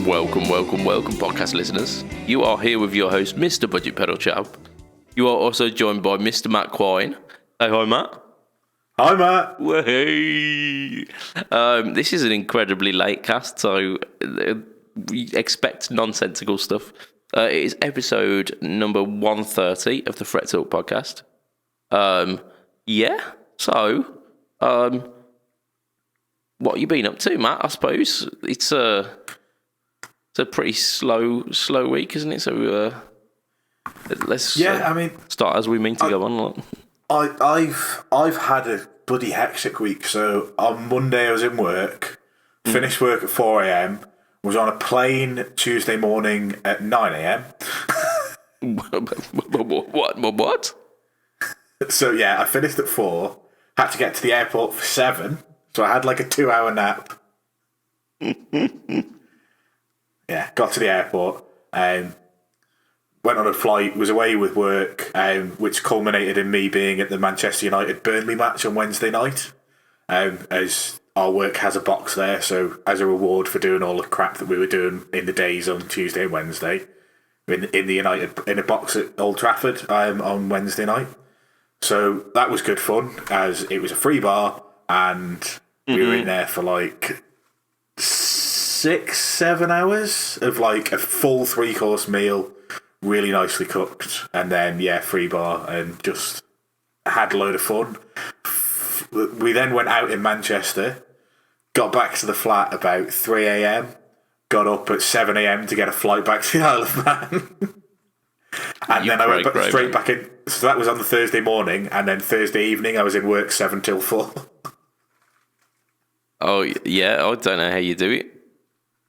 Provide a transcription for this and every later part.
Welcome, podcast listeners. You are here with your host, Mr. BudgetPedalChap. You are also joined by Mr. Matt Quine. Say hi, Matt. Hi, Matt. Hey. This is an incredibly late cast, so we expect nonsensical stuff. It is episode number 130 of the Fret Talk podcast. What have you been up to, Matt? I suppose it's a pretty slow week, isn't it? So let's start as we mean to go on. I've had a bloody hectic week. So on Monday I was in work, finished work at 4 a.m, was on a plane Tuesday morning at 9 a.m. What? So yeah, I finished at 4, had to get to the airport for 7, so I had like a 2-hour nap. Yeah, got to the airport, went on a flight, was away with work, which culminated in me being at the Manchester United-Burnley match on Wednesday night, as our work has a box there, so as a reward for doing all the crap that we were doing in the days on Tuesday and Wednesday, in a box at Old Trafford on Wednesday night. So that was good fun, as it was a free bar, and we were in there for like 6-7 hours of like a full 3-course meal, really nicely cooked, and then free bar, and just had a load of fun. We then went out in Manchester, got back to the flat about 3 a.m, got up at 7 a.m to get a flight back to the Isle of Man. And then I went straight back in. So that was on the Thursday morning, and then Thursday evening I was in work 7 till 4. Oh yeah, I don't know how you do it.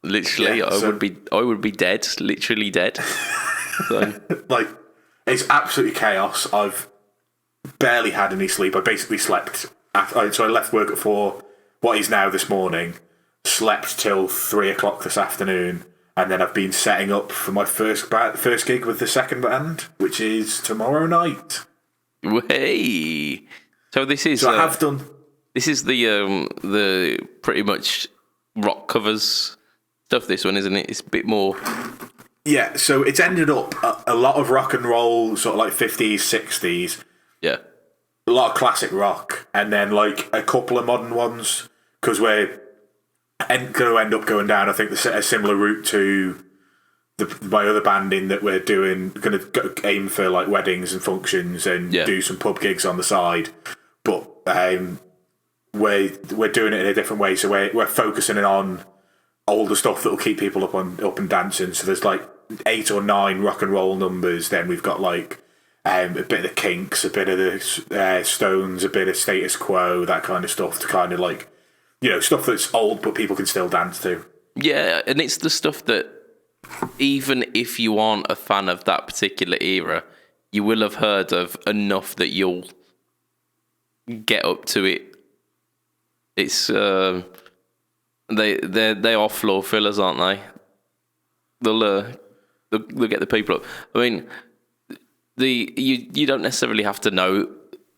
Literally, I would be dead, literally dead. So. Like, it's absolutely chaos. I've barely had any sleep. I basically slept. So I left work at 4. What is now this morning? Slept till 3 o'clock this afternoon. And then I've been setting up for my first gig with the second band, which is tomorrow night. Hey! So this is. So I have done. This is the pretty much rock covers stuff. This one, isn't it? It's a bit more. Yeah. So it's ended up a lot of rock and roll, sort of like 50s, 60s. Yeah. A lot of classic rock, and then like a couple of modern ones, because we're going to end up going down, I think, a similar route to my other band, in that we're going to aim for like weddings and functions and do some pub gigs on the side, but we're doing it in a different way. So we're focusing on older stuff that will keep people up and dancing. So there's like 8 or 9 rock and roll numbers. Then we've got like a bit of the Kinks, a bit of the Stones, a bit of Status Quo, that kind of stuff, to kind of like, stuff that's old but people can still dance to. Yeah, and it's the stuff that even if you aren't a fan of that particular era, you will have heard of enough that you'll get up to it. It's they are floor fillers, aren't they? They'll get the people up. I mean, you don't necessarily have to know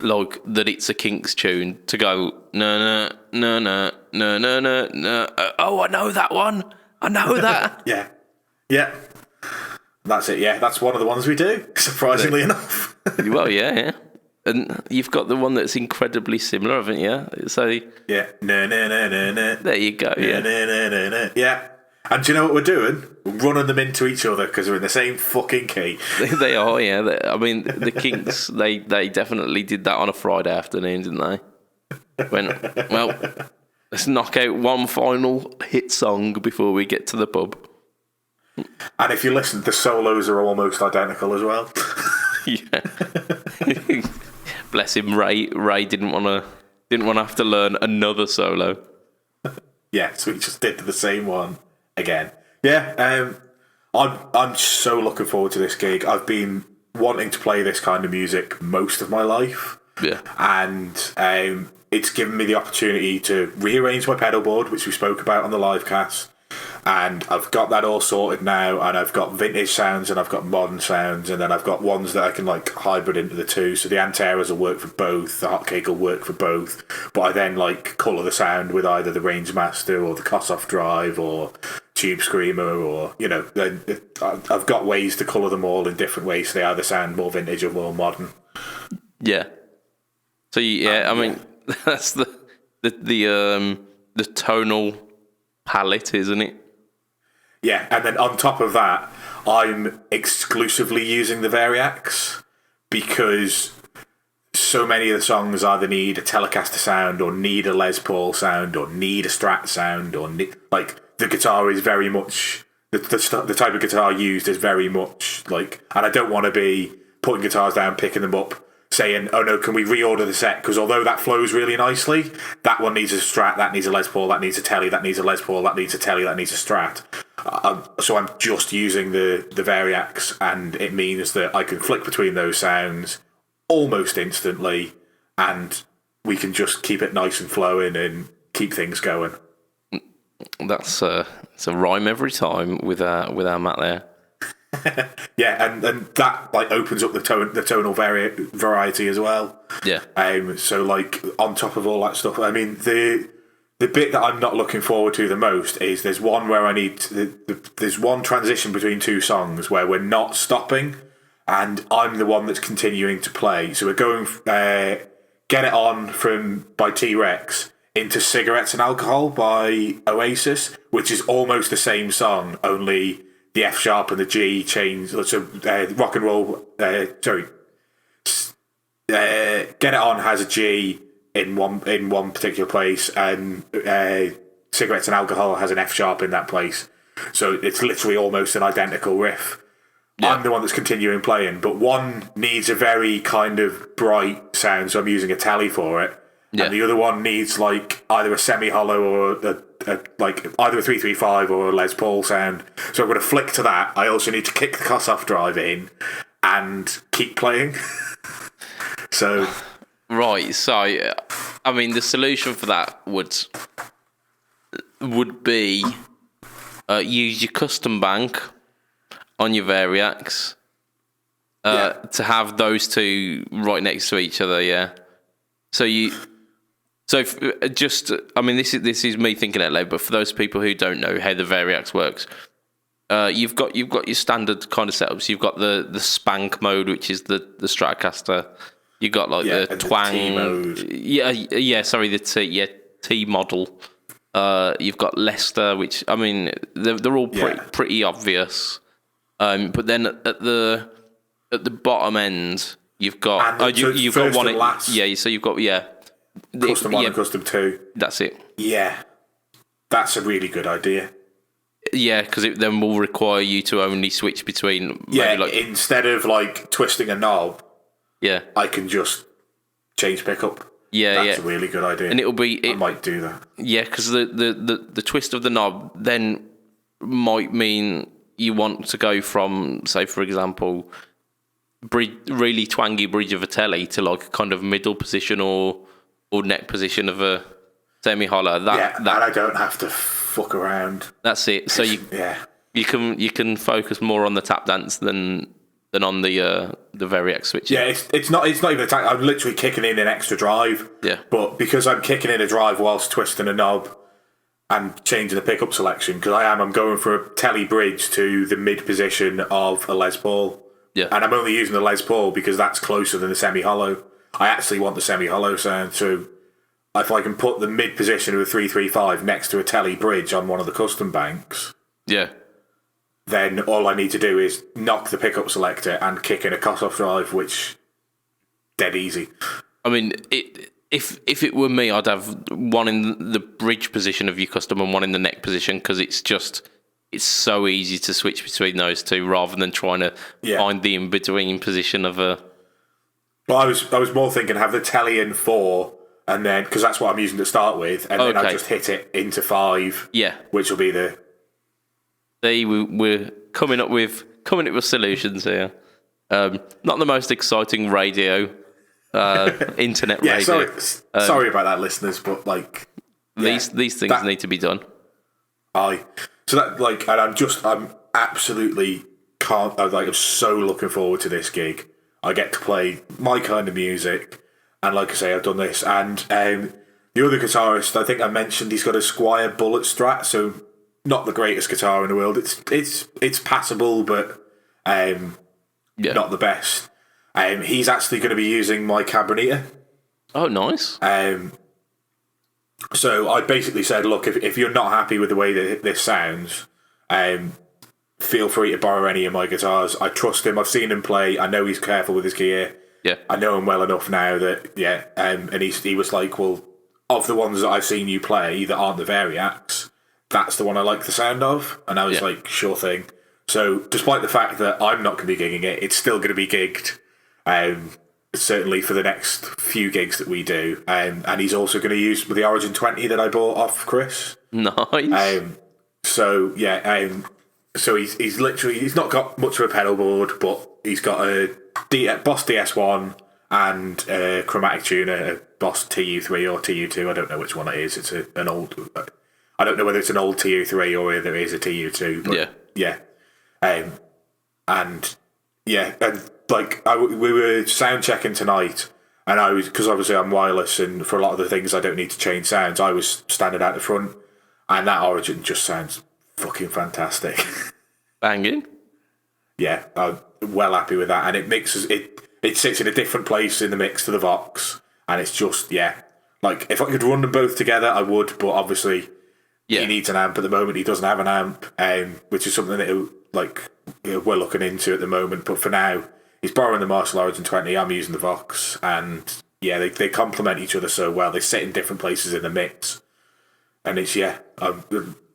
like that it's a Kinks tune to go no. Oh, I know that one. I know that. Yeah. That's it. Yeah, that's one of the ones we do. Surprisingly enough. Well, yeah. And you've got the one that's incredibly similar, haven't you? So yeah, no. There you go. Yeah. Yeah. And do you know what we're doing? We're running them into each other because we're in the same fucking key. They are, yeah. I mean, the Kinks, they definitely did that on a Friday afternoon, didn't they? Well, let's knock out one final hit song before we get to the pub. And if you listen, the solos are almost identical as well. Yeah. Bless him, Ray. Ray didn't want to have to learn another solo. Yeah, so he just did the same one again. Yeah, I'm so looking forward to this gig. I've been wanting to play this kind of music most of my life. Yeah, and it's given me the opportunity to rearrange my pedal board, which we spoke about on the live cast. And I've got that all sorted now, and I've got vintage sounds and I've got modern sounds, and then I've got ones that I can like hybrid into the two. So the Anteras will work for both, the Hotcake will work for both, but I then like colour the sound with either the Rangemaster or the Kossoff drive, or tube screamer, or I've got ways to colour them all in different ways. So they either sound more vintage or more modern. Yeah. So I mean, that's the tonal palette, isn't it? Yeah, and then on top of that, I'm exclusively using the Variacs because so many of the songs either need a Telecaster sound, or need a Les Paul sound, or need a Strat sound, or the guitar is very much the type of guitar used is very much like, and I don't want to be putting guitars down, picking them up, saying, oh no, can we reorder the set? Because although that flows really nicely, that one needs a Strat, that needs a Les Paul, that needs a Tele, that needs a Les Paul, that needs a Tele, that needs a Strat. So I'm just using the Variacs, and it means that I can flick between those sounds almost instantly, and we can just keep it nice and flowing and keep things going. That's it's a rhyme every time with our Matt there. Yeah, and that opens up the tonal variety as well. Yeah. So on top of all that stuff, I mean the bit that I'm not looking forward to the most is there's one where I need there's one transition between two songs where we're not stopping, and I'm the one that's continuing to play. So we're going Get It On by T-Rex into Cigarettes and Alcohol by Oasis, which is almost the same song, only the F sharp and the G change. So rock and roll. Get It On has a G in one particular place, and Cigarettes and Alcohol has an F sharp in that place. So it's literally almost an identical riff. Yeah. I'm the one that's continuing playing, but one needs a very kind of bright sound, so I'm using a Tele for it. Yeah. And the other one needs either a semi-hollow or either a 335 or a Les Paul sound. So I'm going to flick to that. I also need to kick the Kossoff drive in and keep playing. So right. So I mean, the solution for that would be use your custom bank on your Variacs to have those two right next to each other. Yeah. I mean, this is me thinking out loud, but for those people who don't know how the Variacs works, you've got your standard kind of setups. You've got the spank mode, which is the Stratocaster. You've got the twang. The T mode. The T model. You've got Leicester, which I mean they're all pretty obvious. But then at the bottom end, you've got you've got one. So you've got custom 1 and custom 2. That's it. Yeah, that's a really good idea. Yeah, because it then will require you to only switch between. Instead of twisting a knob. Yeah, I can just change pickup. Yeah, that's a really good idea. And I might do that. Yeah, because the twist of the knob then might mean you want to go from, say, for example, really twangy bridge of a Tele to kind of middle position or neck position of a semi-hollow. And I don't have to fuck around. That's it. So you can focus more on the tap dance than on the Variac switch. Yeah, it's not even a tap. I'm literally kicking in an extra drive. Yeah. But because I'm kicking in a drive whilst twisting a knob and changing the pickup selection, because I'm going for a Tele bridge to the mid position of a Les Paul. Yeah. And I'm only using the Les Paul because that's closer than the semi-hollow. I actually want the semi-hollow sound, so if I can put the mid position of a 335 next to a Tele bridge on one of the custom banks, then all I need to do is knock the pickup selector and kick in a Kossoff drive, which dead easy. I mean, if it were me, I'd have one in the bridge position of your custom and one in the neck position, because it's so easy to switch between those two rather than trying to find the in between position of a. Well, I was more thinking have the Tele in 4, and then because that's what I'm using to start with, and then I just hit it into 5. Yeah, which will be the. We're coming up with solutions here. Not the most exciting radio, internet radio. Sorry about that, listeners, but these things need to be done. And I'm absolutely can't. I'm so looking forward to this gig. I get to play my kind of music, and like I say, I've done this. And the other guitarist, I think I mentioned, he's got a Squier Bullet Strat, so not the greatest guitar in the world. It's passable, but not the best. He's actually going to be using my Cabronita. Oh, nice. So I basically said, look, if you're not happy with the way that this sounds, feel free to borrow any of my guitars. I trust him. I've seen him play. I know he's careful with his gear. Yeah. I know him well enough now that, and he was like, well, of the ones that I've seen you play that aren't the Variacs, that's the one I like the sound of. And I was like, sure thing. So despite the fact that I'm not going to be gigging it, it's still going to be gigged, certainly for the next few gigs that we do. And he's also going to use the Origin 20 that I bought off Chris. Nice. So he's not got much of a pedal board, but he's got a Boss DS1 and a chromatic tuner, a Boss TU3 or TU2. I don't know which one it is. It's an old. I don't know whether it's an old TU3 or whether it is a TU2. But we were sound checking tonight, and because obviously I'm wireless, and for a lot of the things I don't need to change sounds. I was standing out the front, and that Origin just sounds fucking fantastic. Banging. Yeah, I'm well happy with that, and it mixes it. It sits in a different place in the mix to the Vox, and it's just like if I could run them both together, I would. But obviously, he needs an amp at the moment. He doesn't have an amp, which is something that we're looking into at the moment. But for now, he's borrowing the Marshall Origin 20. I'm using the Vox, and they complement each other so well. They sit in different places in the mix, and it's I'm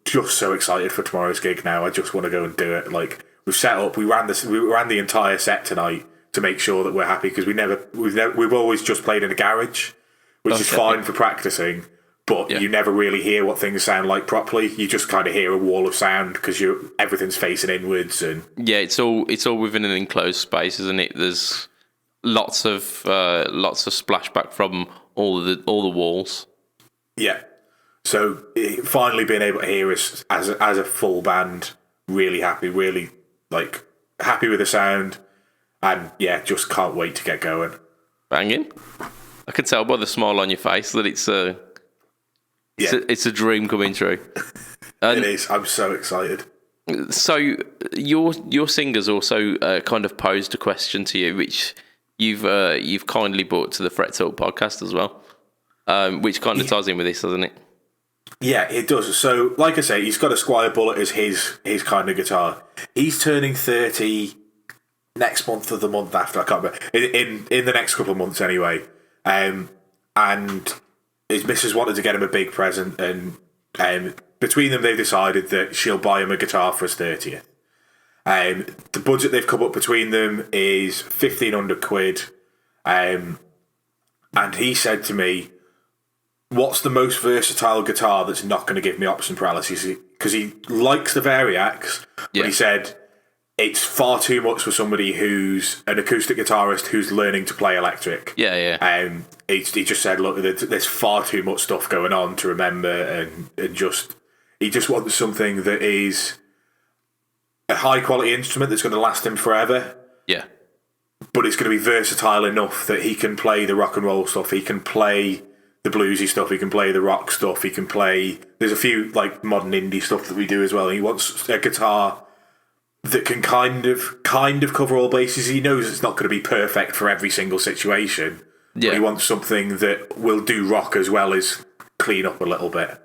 just so excited for tomorrow's gig now. I just want to go and do it. Like we've set up, we ran the entire set tonight to make sure that we're happy because we've always just played in a garage, which is fine for practicing. But you never really hear what things sound like properly. You just kind of hear a wall of sound because everything's facing inwards, and it's all within an enclosed space, isn't it? There's lots of splashback from all the walls. Yeah. So finally being able to hear us as a full band, really happy, really happy with the sound, and just can't wait to get going. Banging. I can tell by the smile on your face that it's a dream coming true. It is. I'm so excited. So your singers also kind of posed a question to you, which you've kindly brought to the Fret Talk podcast as well, which kind of ties in with this, doesn't it? Yeah, it does. So, like I say, he's got a Squire Bullet as his kind of guitar. He's turning 30 next month or the month after. I can't remember. In the next couple of months, anyway. And his missus wanted to get him a big present, and between them, they've decided that she'll buy him a guitar for his 30th. The budget they've come up between them is 1,500 quid. And he said to me, what's the most versatile guitar that's not going to give me option paralysis? Because he likes the Variacs, but he said it's far too much for somebody who's an acoustic guitarist who's learning to play electric. He just said, look, there's far too much stuff going on to remember, and he just wants something that is a high quality instrument that's going to last him forever. Yeah. But it's going to be versatile enough that he can play the rock and roll stuff, he can play the bluesy stuff, he can play the rock stuff, he can play... There's a few modern indie stuff that we do as well. He wants a guitar that can kind of cover all bases. He knows it's not going to be perfect for every single situation, but he wants something that will do rock as well as clean up a little bit.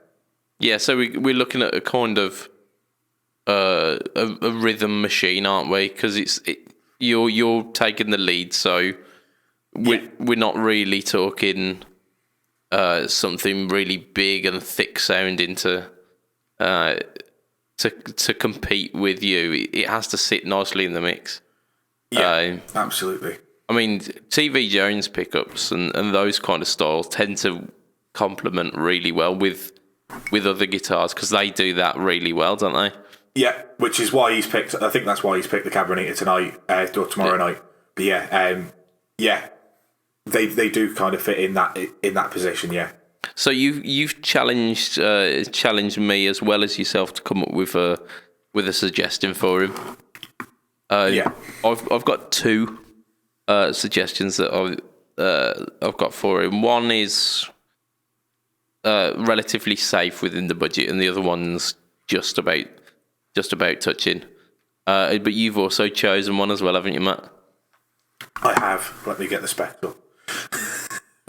Yeah, so we're looking at a kind of a rhythm machine, aren't we? Because you're taking the lead, so we're not really talking... something really big and thick sounding to compete with you. It has to sit nicely in the mix. Yeah, absolutely. I mean, TV Jones pickups and those kind of styles tend to complement really well with other guitars because they do that really well, don't they? Yeah, which is why he's picked. I think that's why he's picked the Cabronita tonight or tomorrow night. But They do kind of fit in that position, yeah. So you've challenged me as well as yourself to come up with a suggestion for him. I've got two suggestions that I've got for him. One is relatively safe within the budget, and the other one's just about touching. But you've also chosen one as well, haven't you, Matt? I have. Let me get the spec up.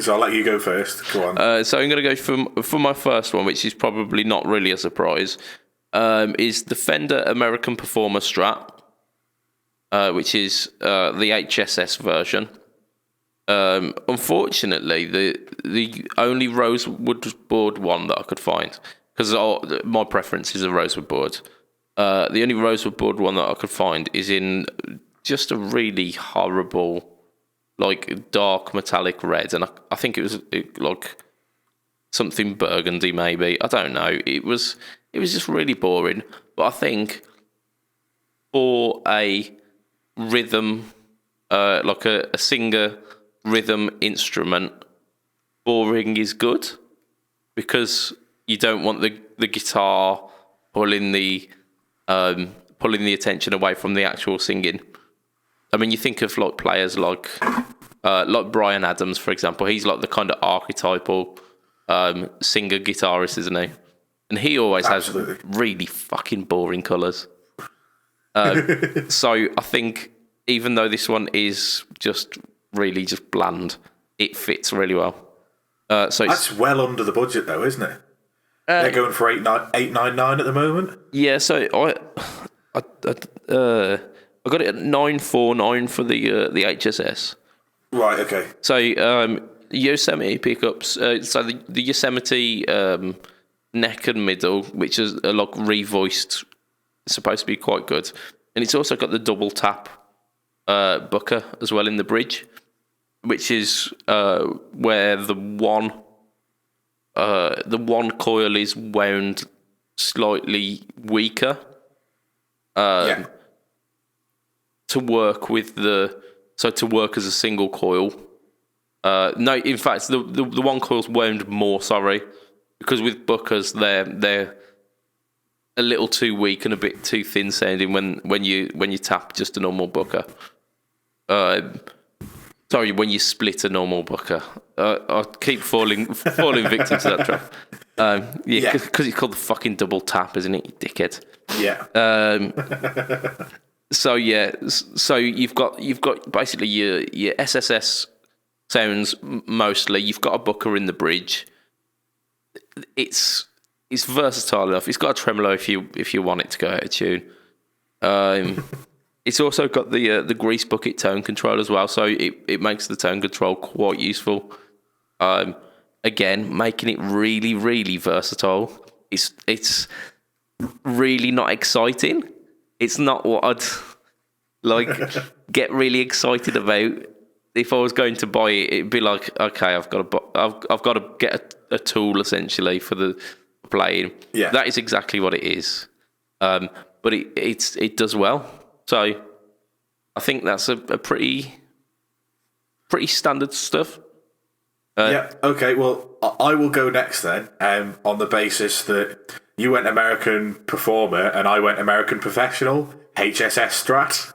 So I'll let you go first. Go on. So I'm going to go for my first one, which is probably not really a surprise. Is the Fender American Performer Strat, which is the HSS version. Unfortunately, the only rosewood board one that I could find, because my preference is a rosewood board. The only rosewood board one that I could find is in just a really horrible, like dark metallic red, and I think it was like something burgundy, maybe. I don't know. It was just really boring. But I think for a rhythm, like a singer rhythm instrument, boring is good, because you don't want the guitar pulling the attention away from the actual singing. I mean, you think of like players like Bryan Adams, for example. He's like the kind of archetypal singer guitarist, isn't he? And he always Absolutely. has really fucking boring colours. So I think even though this one is just really just bland, it fits really well. So That's well under the budget, though, isn't it? They're going for $899 at the moment. Yeah, so I got it at $949 for the HSS. Right. Okay. So Yosemite pickups. So the Yosemite neck and middle, which is like revoiced, supposed to be quite good, and it's also got the double tap Booker as well in the bridge, which is where the one coil is wound slightly weaker to work with to work as a single coil. No, in fact, the one coil's wound more. Sorry, because with Bookers they're a little too weak and a bit too thin sounding when you tap just a normal Booker. Sorry, when you split a normal Booker. I keep falling victim to that trap. Because it's called the fucking double tap, isn't it, you dickhead? Yeah. So you've got basically your SSS sounds mostly. You've got a Booker in the bridge. It's versatile enough. It's got a tremolo if you want it to go out of tune. It's also got the grease bucket tone control as well, so it makes the tone control quite useful. Again, making it really, really versatile. It's really not exciting. It's not what I'd like get really excited about. If I was going to buy it, it'd be like, okay, I've got to get a tool essentially for the playing. Yeah, that is exactly what it is. But it does well. So I think that's a pretty standard stuff. Yeah. Okay. Well, I will go next then. On the basis that you went American Performer and I went American Professional HSS Strat.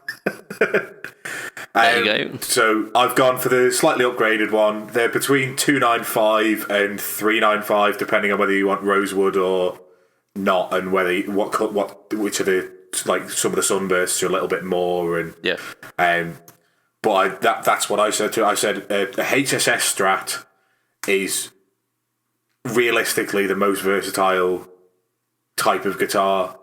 There you go. So I've gone for the slightly upgraded one. They're between $295 and $395, depending on whether you want rosewood or not, and whether which of the, like, some of the sunbursts are a little bit more, and yeah. But that's what I said to. I said a HSS Strat is realistically the most versatile type of guitar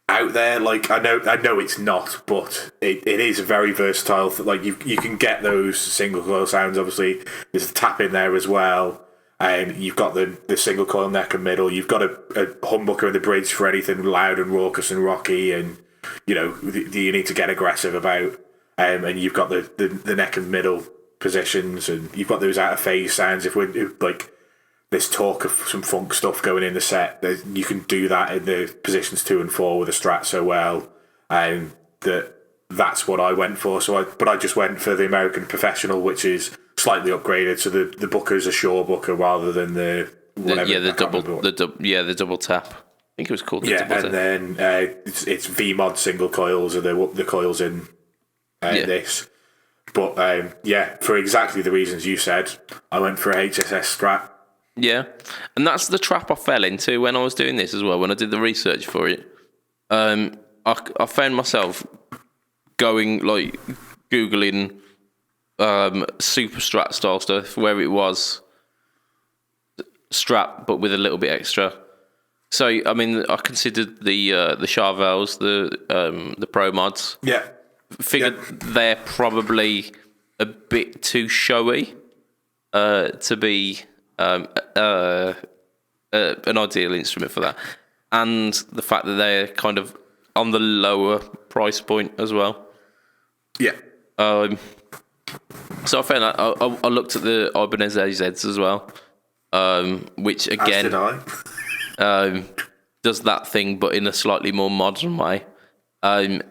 out there. Like, I know it's not, but it is very versatile. Like, you can get those single coil sounds. Obviously, there's a tap in there as well, and you've got the single coil neck and middle. You've got a humbucker in the bridge for anything loud and raucous and rocky, and you need to get aggressive about. And you've got the neck and middle positions, and you've got those out of phase sounds. If like this talk of some funk stuff going in the set, you can do that in the positions 2 and 4 with a Strat so well, and that's what I went for. But I just went for the American Professional, which is slightly upgraded. So the Booker's a Shaw Booker rather than the double tap. I think it was called the double tap. And then it's VMod single coils, or the coils in this. But for exactly the reasons you said, I went for a HSS Strat. Yeah, and that's the trap I fell into when I was doing this as well. When I did the research for it, I found myself going like googling super strat style stuff where it was strap but with a little bit extra. So I mean, I considered the Charvels, the Pro mods. Yeah. Figured they're probably a bit too showy to be an ideal instrument for that, and the fact that they're kind of on the lower price point as well. Yeah. So I found that I looked at the Ibanez AZs as well, which again does that thing but in a slightly more modern way. And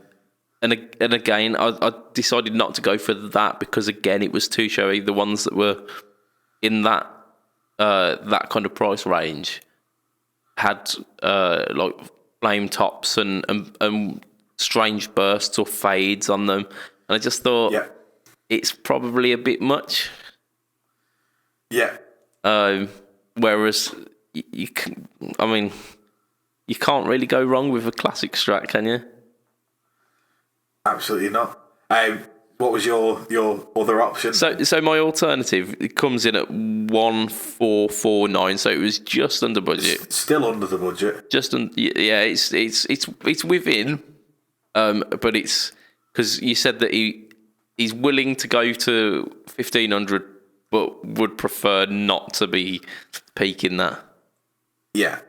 again, I decided not to go for that because again it was too showy. The ones that were in that kind of price range had like flame tops and strange bursts or fades on them, and I just thought it's probably a bit much. Yeah. Whereas you can, I mean, you can't really go wrong with a classic Strat, can you? Absolutely not. What was your other option? So my alternative, it comes in at 1449, so it was just under budget. Still under the budget. It's within, but it's because you said that he's willing to go to 1500, but would prefer not to be peaking that. Yeah.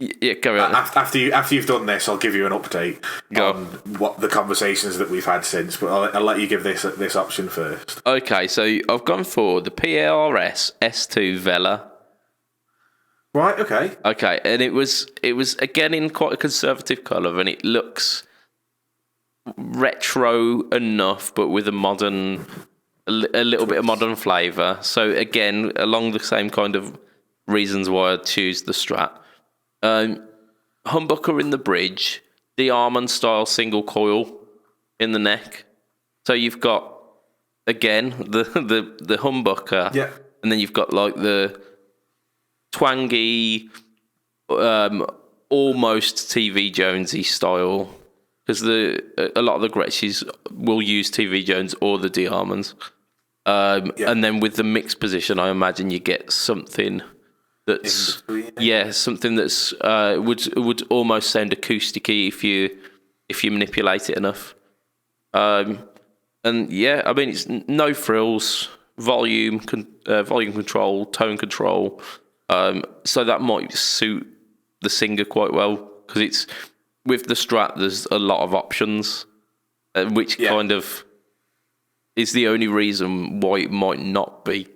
Yeah, carry on. After you've done this, I'll give you an update on what the conversations that we've had since. But I'll let you give this option first. Okay, so I've gone for the PRS S2 Vela. Right. Okay. Okay, and it was again in quite a conservative colour, and it looks retro enough, but with a little bit of modern flavour. So again, along the same kind of reasons why I choose the Strat. Humbucker in the bridge, the Armand style single coil in the neck. So you've got again the humbucker, and then you've got like the twangy, almost TV Jonesy style, because a lot of the Gretsch's will use TV Jones or the D Armands, and then with the mixed position, I imagine you get something. That's something that's would almost sound acousticy if you manipulate it enough. And yeah, I mean it's no frills, volume control, tone control. So that might suit the singer quite well because it's with the Strat. There's a lot of options, which kind of is the only reason why it might not be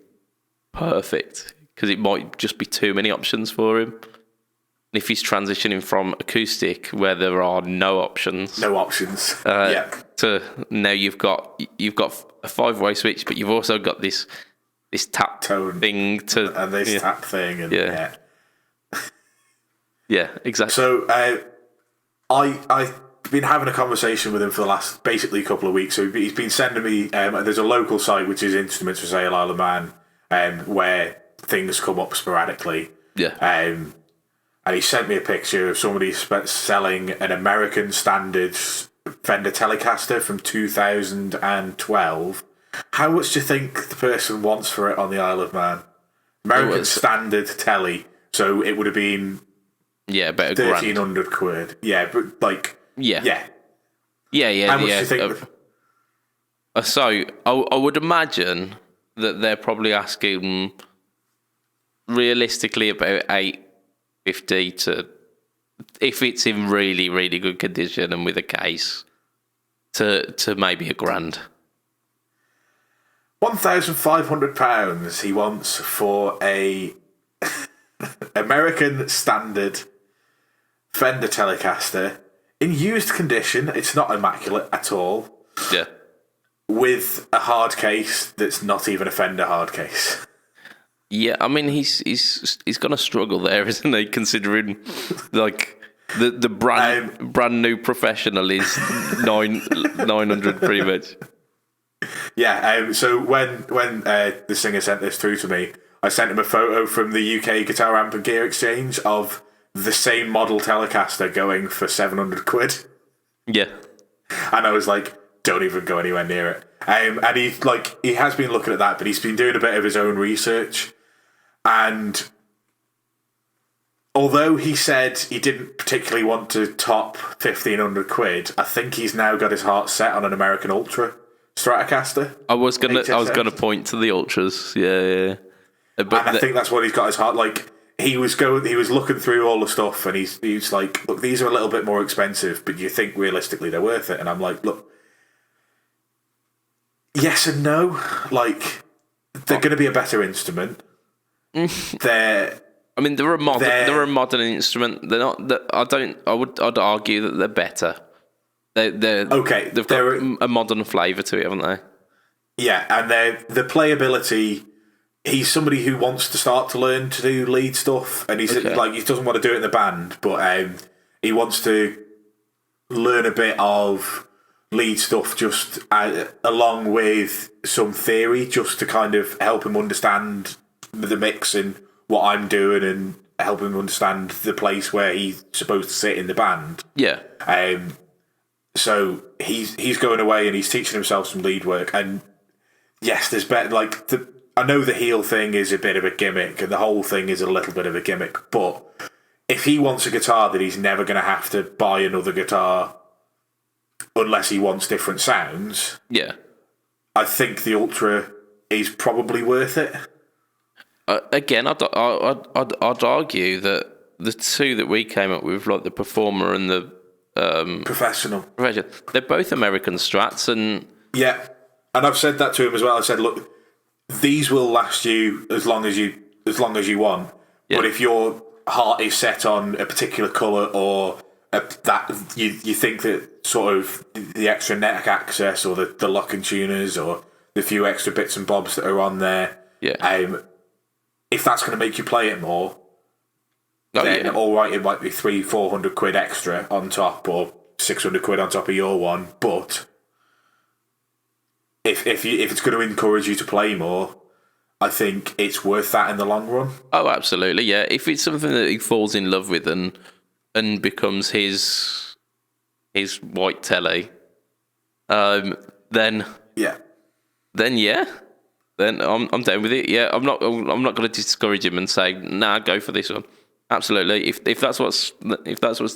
perfect. Because it might just be too many options for him. And if he's transitioning from acoustic, where there are no options, to now you've got a 5-way switch, but you've also got this tap tone thing and this tap thing, and yeah, exactly. So I've been having a conversation with him for the last basically couple of weeks. So he's been sending me. There's a local site which is Instruments for Sale Isle of Man, where things come up sporadically. Yeah. And he sent me a picture of somebody selling an American standard Fender Telecaster from 2012. How much do you think the person wants for it on the Isle of Man? American standard telly. So it would have been about 1,300 quid. Yeah, but like Yeah. How much do you think? So I would imagine that they're probably asking realistically about $850 to, if it's in really, really good condition and with a case, to maybe $1,000. £1,500 he wants for a American standard Fender Telecaster in used condition. It's not immaculate at all. Yeah. With a hard case that's not even a Fender hard case. Yeah, I mean he's going to struggle there, isn't he? Considering like the brand new professional is 900 pretty much. Yeah. So when the singer sent this through to me, I sent him a photo from the UK Guitar Amp and Gear Exchange of the same model Telecaster going for 700 quid. Yeah. And I was like, don't even go anywhere near it. And he has been looking at that, but he's been doing a bit of his own research. And although he said he didn't particularly want to top 1,500 quid, I think he's now got his heart set on an American Ultra Stratocaster. I was gonna point to the Ultras. Yeah. But I think that's what he's got his heart. Like, he was looking through all the stuff, and he's like, look, these are a little bit more expensive, but you think realistically they're worth it? And I'm like, look, yes and no. Like, they're going to be a better instrument. They're a modern instrument. They're not. I'd argue that they're better. They're okay. They've got a modern flavour to it, haven't they? Yeah, and the playability. He's somebody who wants to start to learn to do lead stuff, and he's like, he doesn't want to do it in the band, but he wants to learn a bit of lead stuff just along with some theory, just to kind of help him understand the mix and what I'm doing, and help him understand the place where he's supposed to sit in the band. Yeah. So he's going away and he's teaching himself some lead work, and yes, there's better I know the heel thing is a bit of a gimmick, and the whole thing is a little bit of a gimmick, but if he wants a guitar that he's never going to have to buy another guitar unless he wants different sounds, yeah, I think the Ultra is probably worth it. Again, I'd argue that the two that we came up with, like the Performer and the Professional, they're both American Strats, and yeah, and I've said that to him as well. I said, look, these will last you as long as you want. Yeah. But if your heart is set on a particular colour, or that you think that sort of the extra neck access, or the locking tuners, or the few extra bits and bobs that are on there, if that's going to make you play it more, then all right, it might be 300-400 quid extra on top, or 600 quid on top of your one, but if it's going to encourage you to play more, I think it's worth that in the long run. Oh, absolutely, yeah. If it's something that he falls in love with and becomes his white telly, then I'm down with it. Yeah, I'm not going to discourage him and say, nah, go for this one. Absolutely. If that's what's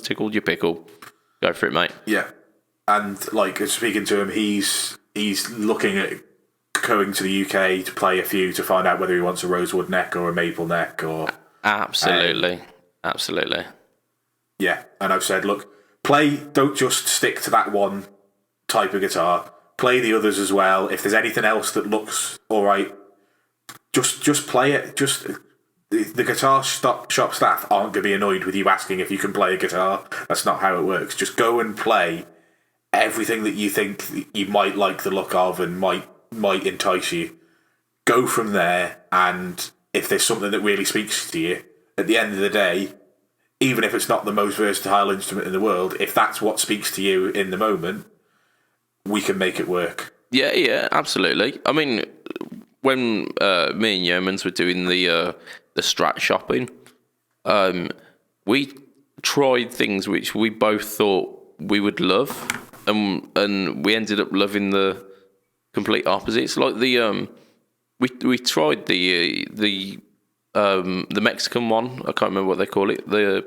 tickled your pickle, go for it, mate. Yeah, and speaking to him, he's looking at going to the UK to play a few to find out whether he wants a rosewood neck or a maple neck, or absolutely. Yeah, and I've said, look, don't just stick to that one type of guitar. Play the others as well. If there's anything else that looks all right, just play it. Just the guitar shop staff aren't going to be annoyed with you asking if you can play a guitar. That's not how it works. Just go and play everything that you think you might like the look of and might entice you. Go from there, and if there's something that really speaks to you, at the end of the day, even if it's not the most versatile instrument in the world, if that's what speaks to you in the moment, we can make it work. Yeah, absolutely. I mean, when me and Yeomans were doing the Strat shopping, we tried things which we both thought we would love, and we ended up loving the complete opposites. Like the we tried the Mexican one. I can't remember what they call it. The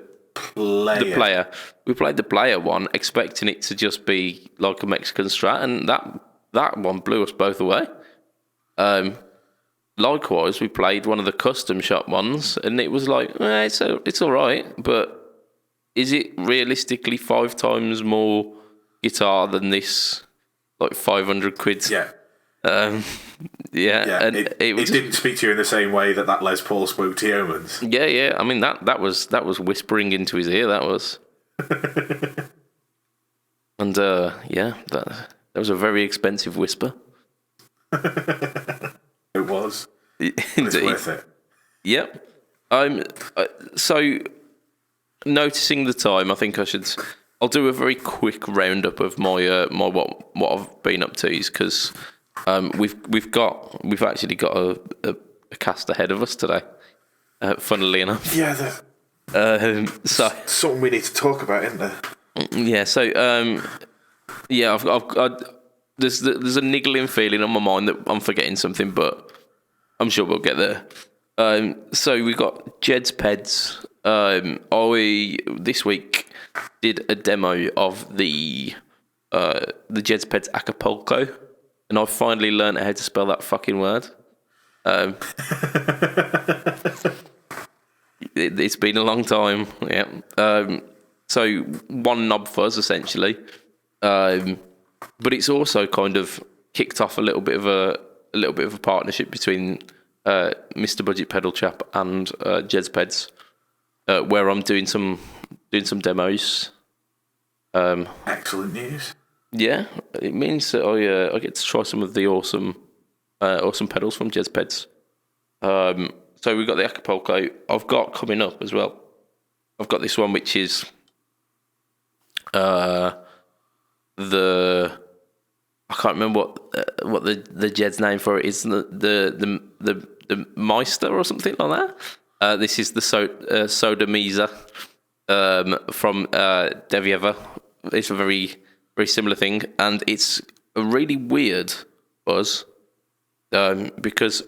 player. We played the player one, expecting it to just be like a Mexican Strat, and that one blew us both away. Likewise, we played one of the custom shop ones, and it was like, it's all right, but is it realistically 5 times more guitar than this, like 500 quid? Yeah. And it didn't speak to you in the same way that Les Paul spoke to Yeomans. Yeah. I mean, that was whispering into his ear. That was, and that was a very expensive whisper. It was. It's worth it. Yep. So noticing the time, I think I'll do a very quick roundup of my what I've been up to, because We've actually got a cast ahead of us today. Funnily enough. Yeah, so something we need to talk about, isn't there? Yeah. So yeah, I've there's a niggling feeling on my mind that I'm forgetting something, but I'm sure we'll get there. So we got BudgetPeds. I this week did a demo of the BudgetPeds Acapulco, and I finally learned how to spell that fucking word. It's been a long time, yeah. So one knob fuzz essentially, but it's also kind of kicked off a little bit of a partnership between Mr. BudgetPedalChap and BudgetPeds, where I'm doing some demos. Excellent news. Yeah, it means that I get to try some of the awesome pedals from BudgetPeds. So we've got the Acapulco. I've got coming up as well. I've got this one which is I can't remember what the Jed's name for it is. The Meister or something like that. This is the Soda Misa from Devieva. It's a very very similar thing, and it's a really weird buzz because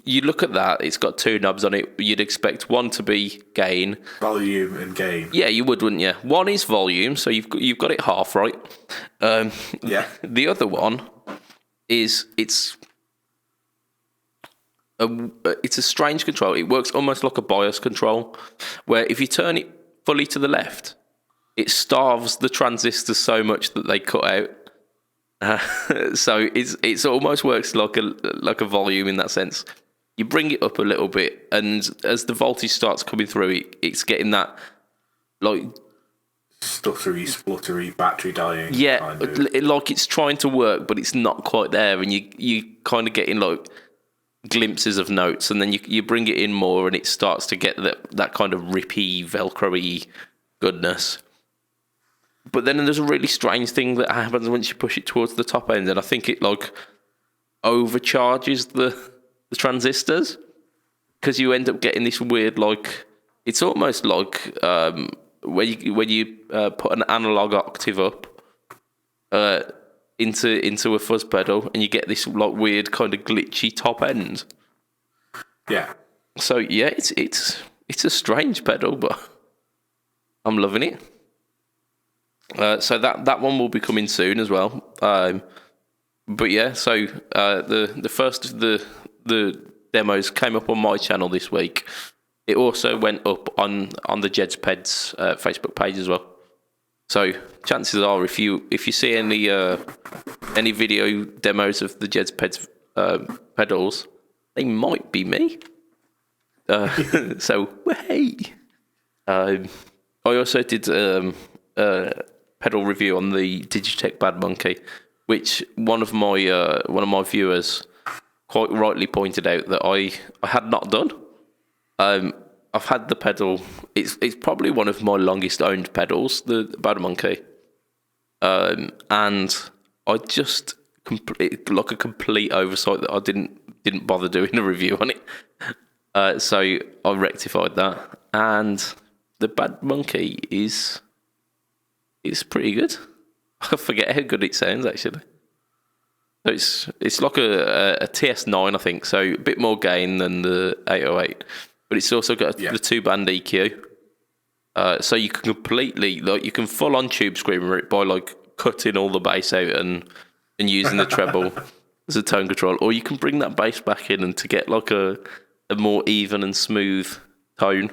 you look at that, it's got two knobs on it. You'd expect one to be gain, volume, and gain. Yeah, you would, wouldn't you? One is volume, so you've got it half right. Yeah. The other one is it's a strange control. It works almost like a bias control, where if you turn it fully to the left, it starves the transistors so much that they cut out. So it's almost works like a volume in that sense. You bring it up a little bit, and as the voltage starts coming through, it's getting that like stuttery, spluttery, battery dying. Yeah, kind of. like it's trying to work, but it's not quite there, and you kind of getting like glimpses of notes, and then you bring it in more, and it starts to get that kind of rippy, velcro-y goodness. But then there's a really strange thing that happens once you push it towards the top end, and I think it like overcharges the transistors, because you end up getting this weird, like, it's almost like when you put an analog octave up into a fuzz pedal, and you get this like weird kind of glitchy top end. Yeah. So yeah, it's a strange pedal, but I'm loving it. So that one will be coming soon as well. But yeah, so the first of the demos came up on my channel this week. It also went up on the BudgetPeds Facebook page as well. So chances are, if you see any video demos of the BudgetPeds pedals, they might be me. So hey, I also did pedal review on the Digitech Bad Monkey, which one of my viewers quite rightly pointed out that I had not done. I've had the pedal. It's probably one of my longest owned pedals, the Bad Monkey, and I just like a complete oversight that I didn't bother doing a review on it. So I rectified that, and the Bad Monkey is pretty good. I forget how good it sounds actually. So it's like a TS9, I think, so a bit more gain than the 808, but it's also got the 2-band EQ. So you can completely, like, you can full on tube screamer it by like cutting all the bass out and using the treble as a tone control, or you can bring that bass back in and to get like a more even and smooth tone.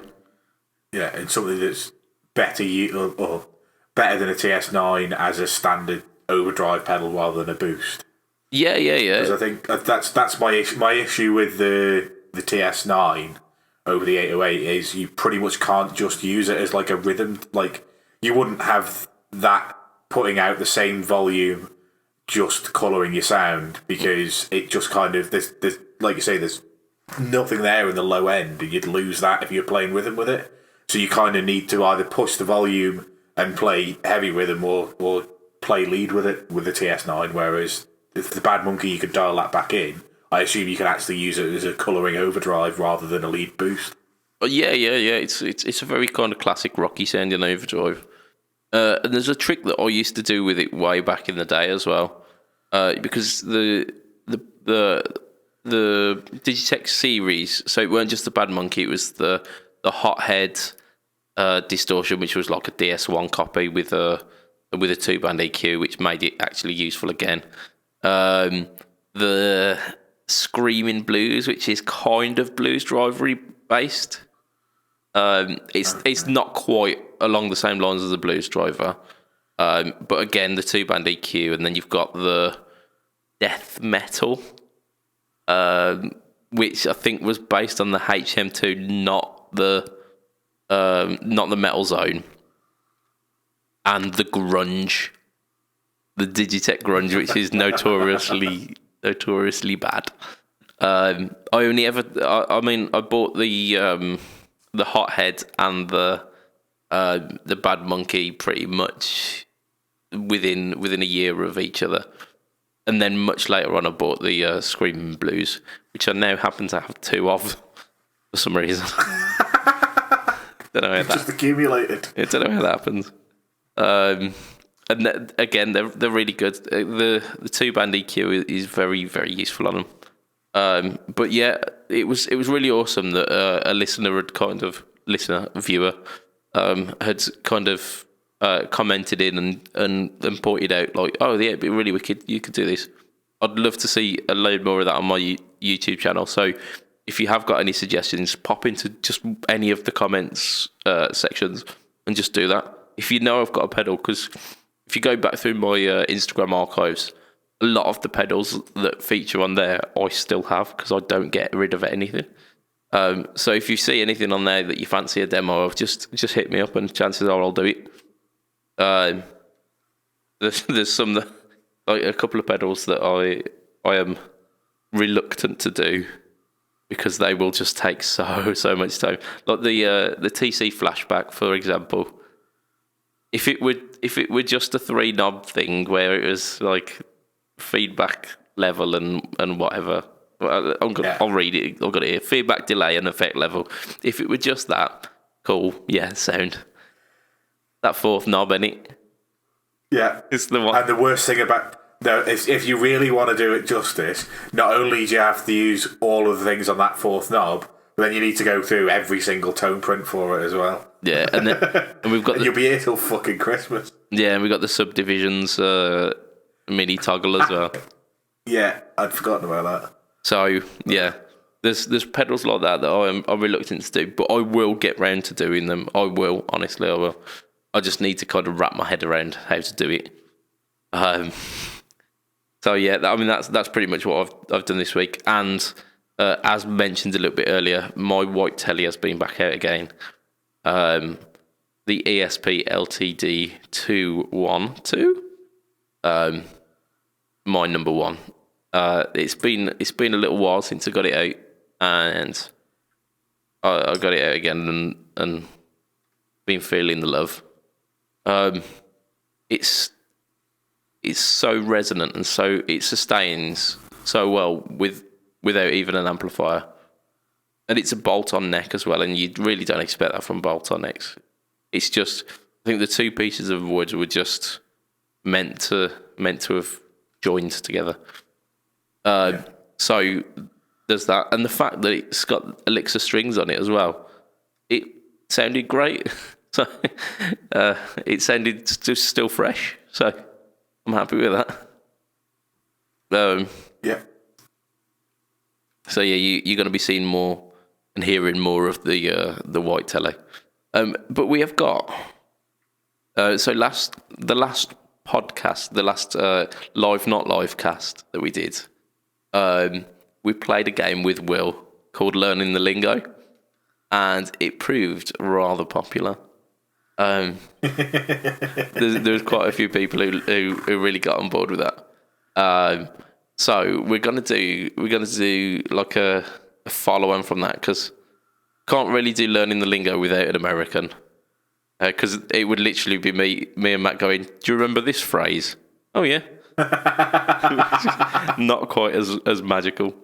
Yeah, and something that's better or better than a TS9 as a standard overdrive pedal rather than a boost. Yeah. Because I think that's my issue with the TS9 over the 808 is you pretty much can't just use it as like a rhythm. Like, you wouldn't have that putting out the same volume just colouring your sound, because it just kind of there's like you say, there's nothing there in the low end, and you'd lose that if you're playing rhythm with it. So you kind of need to either push the volume and play heavy rhythm or play lead with it with the TS9, whereas if the Bad Monkey, you could dial that back in. I assume you can actually use it as a colouring overdrive rather than a lead boost. Yeah. It's a very kind of classic Rocky sounding overdrive. And there's a trick that I used to do with it way back in the day as well, because the Digitech series. So it weren't just the Bad Monkey; it was the Hothead distortion, which was like a DS1 copy with a 2-band EQ, which made it actually useful again. The Screaming Blues, which is kind of blues drivery based. It's not quite along the same lines as the blues driver, but again the 2-band EQ, and then you've got the death metal, which I think was based on the HM2, not the Metal Zone, and the grunge, the Digitech grunge, which is notoriously bad. I bought the Hothead and the Bad Monkey pretty much within a year of each other, and then much later on I bought the Screaming Blues, which I now happen to have 2 of for some reason. Don't know how that just accumulated. I don't know how that happens. And again, they're really good. The 2-band EQ is very, very useful on them. But yeah, it was really awesome that a viewer had kind of commented in and pointed out, like, oh yeah, it'd be really wicked, you could do this. I'd love to see a load more of that on my YouTube channel. So if you have got any suggestions, pop into just any of the comments sections and just do that. If you know I've got a pedal, because if you go back through my Instagram archives, a lot of the pedals that feature on there I still have, because I don't get rid of anything. So if you see anything on there that you fancy a demo of, just hit me up, and chances are I'll do it. There's some like a couple of pedals that I am reluctant to do, because they will just take so much time. Like the TC Flashback, for example. If it were just a 3-knob thing where it was like feedback level and whatever, I'll read it. I've got it here. Feedback, delay, and effect level. If it were just that, cool. Yeah, sound. That 4th knob, innit? Yeah, It's the one. And the worst thing about is if you really want to do it justice, not only do you have to use all of the things on that 4th knob, but then you need to go through every single tone print for it as well. Yeah, and we've got. And you'll be here till fucking Christmas. Yeah, and we've got the subdivisions mini toggle as well. Yeah, I'd forgotten about that. So yeah, there's pedals like that I'm reluctant to do, but I will get round to doing them. I will, honestly, I will. I just need to kind of wrap my head around how to do it. So yeah, that's pretty much what I've done this week. And as mentioned a little bit earlier, my white telly has been back out again. The ESP LTD 212, my number one. It's been a little while since I got it out, and I got it out again and been feeling the love. It's so resonant, and so it sustains so well without even an amplifier. And it's a bolt-on neck as well, and you really don't expect that from bolt-on necks. It's just, I think the 2 pieces of wood were just meant to have joined together. So there's that, and the fact that it's got Elixir strings on it as well. It sounded great. So it sounded still fresh. So I'm happy with that. Yeah. So yeah, you're going to be seeing more and hearing more of the white telly. But we have got the last podcast, the last live not live cast that we did. We played a game with Will called Learning the Lingo, and it proved rather popular. There's quite a few people who really got on board with that. So we're gonna do like a follow-on from that, because can't really do Learning the Lingo without an American, because it would literally be me and Matt going, do you remember this phrase? Oh yeah. Not quite as magical.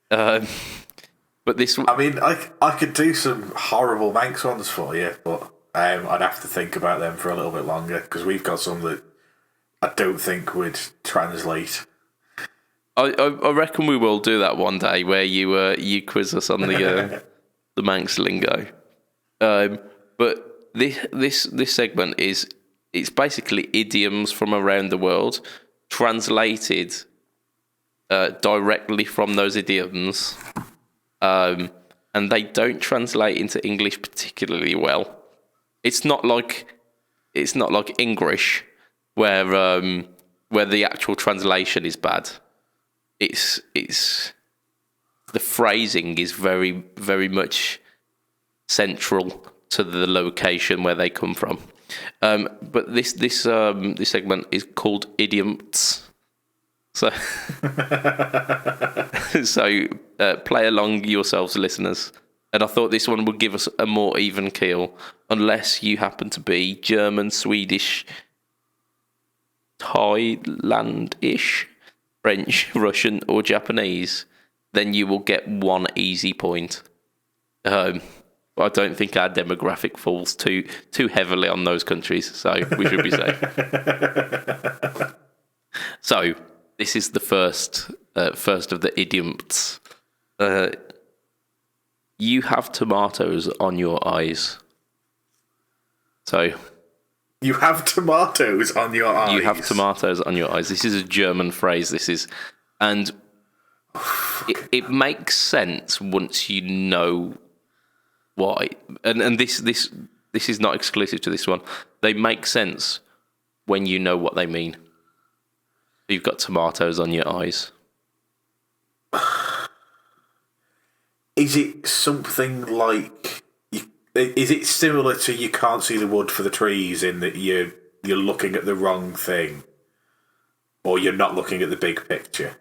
But this... I mean, I could do some horrible Manx ones for you, but I'd have to think about them for a little bit longer, because we've got some that I don't think would translate. I reckon we will do that one day, where you quiz us on the Manx lingo. But this segment it's basically idioms from around the world translated directly from those idioms, and they don't translate into English particularly well. It's not like English, where the actual translation is bad. It's the phrasing is very, very much central to the location where they come from. But this segment is called idioms. So play along yourselves, listeners. And I thought this one would give us a more even keel, unless you happen to be German, Swedish, Thailand-ish, French, Russian, or Japanese. Then you will get one easy point. I don't think our demographic falls too heavily on those countries, so we should be safe. So this is the first of the idioms. You have tomatoes on your eyes. So you have tomatoes on your eyes. You have tomatoes on your eyes. This is a German phrase. And it makes sense once you know why. And this is not exclusive to this one. They make sense when you know what they mean. You've got tomatoes on your eyes. Is it something like? Is it similar to you can't see the wood for the trees, in that you're looking at the wrong thing, or you're not looking at the big picture?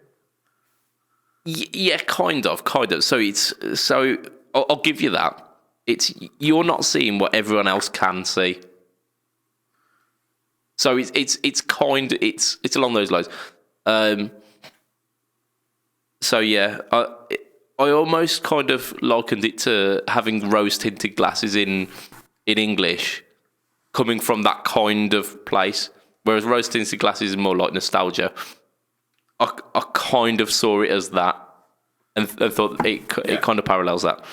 Yeah, kind of. So I'll give you that. It's you're not seeing what everyone else can see. So it's along those lines. So yeah, I almost kind of likened it to having rose-tinted glasses in English, coming from that kind of place. Whereas rose-tinted glasses is more like nostalgia. I kind of saw it as that, and thought it kind of parallels that.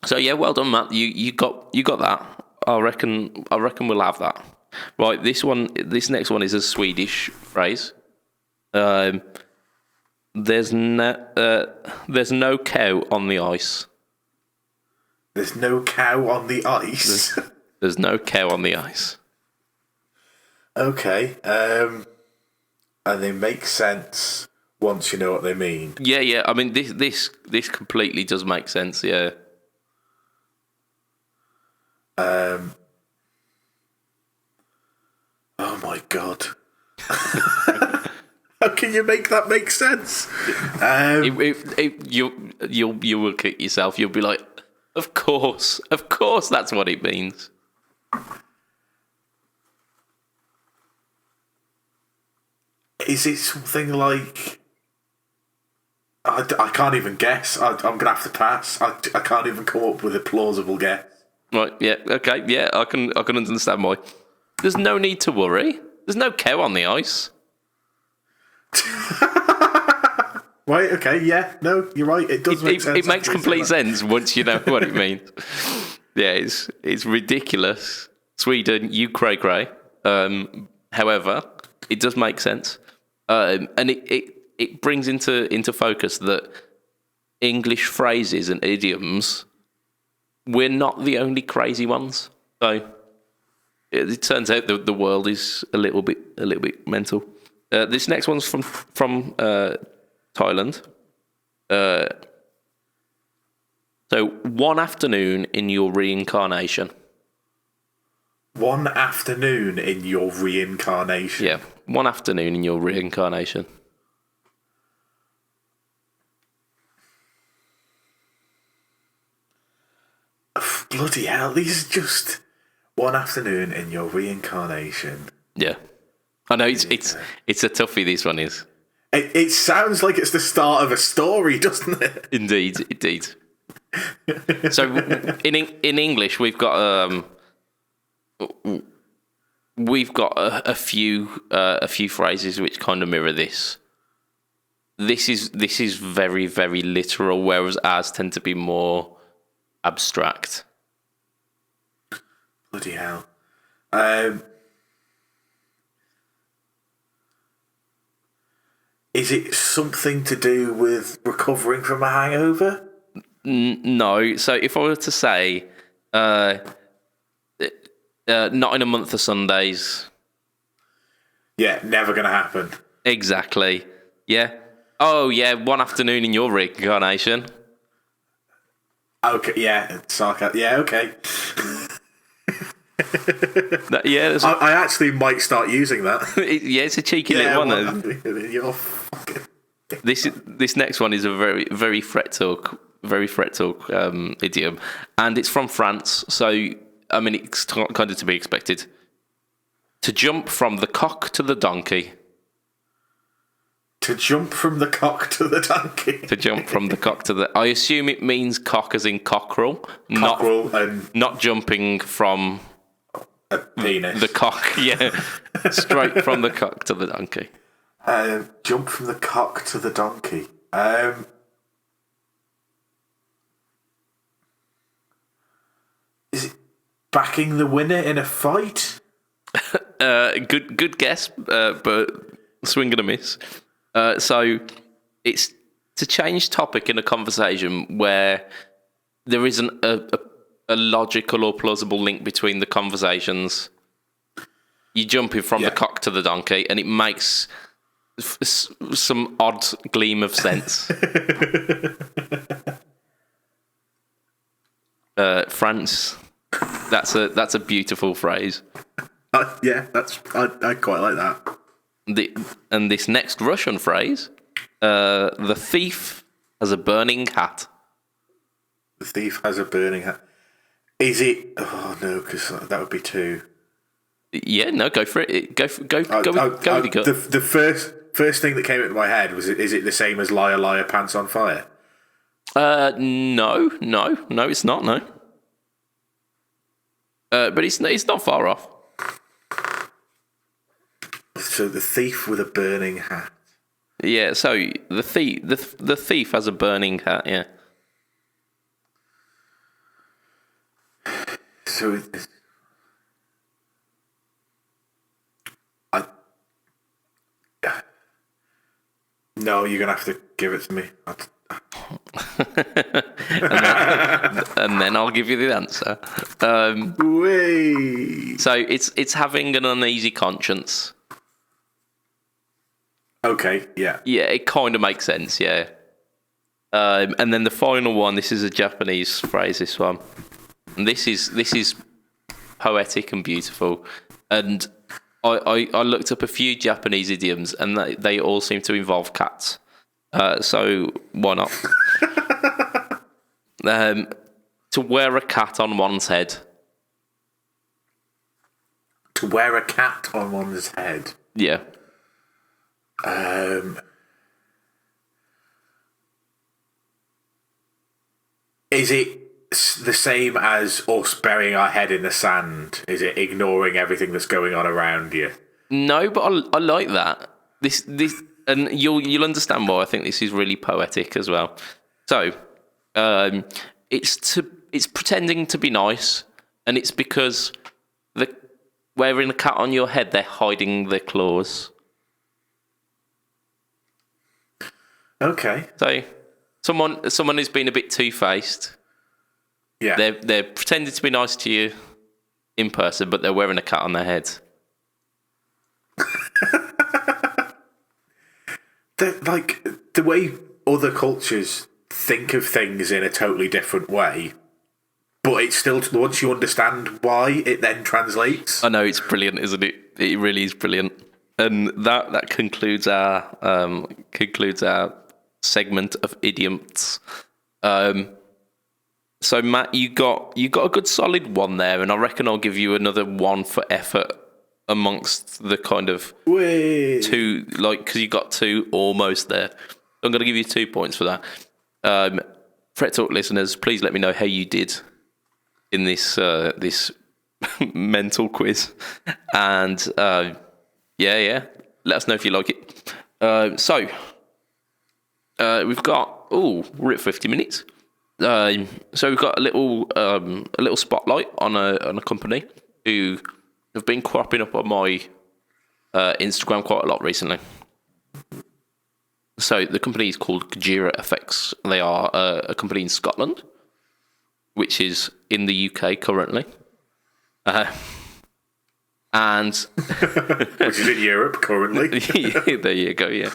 So yeah, well done, Matt. You got that. I reckon we'll have that. Right, this next one is a Swedish phrase. There's no cow on the ice. There's no cow on the ice. There's no cow on the ice. Okay, and they make sense once you know what they mean. Yeah. I mean, this completely does make sense. Yeah. Oh my god. How can you make that make sense? You will kick yourself. You'll be like, of course, that's what it means. Is it something like? I can't even guess. I'm gonna have to pass. I can't even come up with a plausible guess. Right? Yeah. Okay. Yeah. I can understand why. There's no need to worry. There's no cow on the ice. Right, okay, yeah, no, you're right. It does make sense. It makes complete sense once you know what it means. Yeah, it's ridiculous. Sweden, you cray. However, it does make sense, and it brings into focus that English phrases and idioms, we're not the only crazy ones. So it turns out the world is a little bit mental. This next one's from Thailand. So one afternoon in your reincarnation. One afternoon in your reincarnation. Yeah, one afternoon in your reincarnation. Bloody hell, these are just one afternoon in your reincarnation. Yeah. I know it's a toughie. This one is. It sounds like it's the start of a story, doesn't it? Indeed. So in English, we've got a few phrases which kind of mirror this. This is very, very literal, whereas ours tend to be more abstract. Bloody hell. Is it something to do with recovering from a hangover? No. So if I were to say, not in a month of Sundays. Yeah, never going to happen. Exactly. Yeah. Oh, yeah, one afternoon in your reincarnation. Okay, yeah, yeah, okay. I actually might start using that. Yeah, it's a cheeky little one. You're fucking... This next one is a very, very fret talk idiom, and it's from France. So I mean, it's kind of to be expected. To jump from the cock to the donkey. To jump from the cock to the donkey. To jump from the cock to the... I assume it means cock as in cockerel. Not jumping from... a penis. The cock, yeah. Straight from the cock to the donkey. Jump from the cock to the donkey. Is it backing the winner in a fight? Good guess, but swing and a miss. So it's to change topic in a conversation where there isn't a logical or plausible link between the conversations. You're jumping from the cock to the donkey, and it makes some odd gleam of sense. France, that's a beautiful phrase. Yeah, I quite like that. And this next Russian phrase, the thief has a burning hat. The thief has a burning hat. Is it? Oh no, because that would be two. Yeah, no, go for it. Go with your gut. The first thing that came into my head was: is it the same as liar, liar, pants on fire? No, it's not. No, but it's not far off. So the thief with a burning hat. Yeah. So the thief has a burning hat. Yeah. So no, you're gonna have to give it to me. and then I'll give you the answer. So it's having an uneasy conscience. Okay, yeah. Yeah, it kind of makes sense, yeah. And then the final one, this is a Japanese phrase, this one. And this is poetic and beautiful. And I looked up a few Japanese idioms, and they all seem to involve cats. So why not? To wear a cat on one's head. To wear a cat on one's head? Yeah. Is it the same as us burying our head in the sand? Is it ignoring everything that's going on around you? No, but I like that. This, and you'll understand why I think this is really poetic as well. So, it's pretending to be nice, and it's because wearing a cat on your head, they're hiding their claws. Okay. So, someone who's been a bit two-faced. Yeah. They're pretending to be nice to you in person, but they're wearing a cat on their head. Like the way other cultures think of things in a totally different way, but it's still, once you understand why, it then translates. I know, it's brilliant, isn't it? It really is brilliant. And that concludes our segment of idioms. So Matt, you got a good solid one there, and I reckon I'll give you another one for effort amongst the kind of Whee! two, like, because you got two almost there. I'm going to give you 2 points for that. Fret Talk listeners, please let me know how you did in this this mental quiz, and yeah, let us know if you like it. So we've got we're at 50 minutes. So we've got a little spotlight on a company who have been cropping up on my Instagram quite a lot recently. So the company is called Gojira Effects. They are a company in Scotland, which is in the UK currently. And which is in Europe currently. Yeah, there you go, yeah.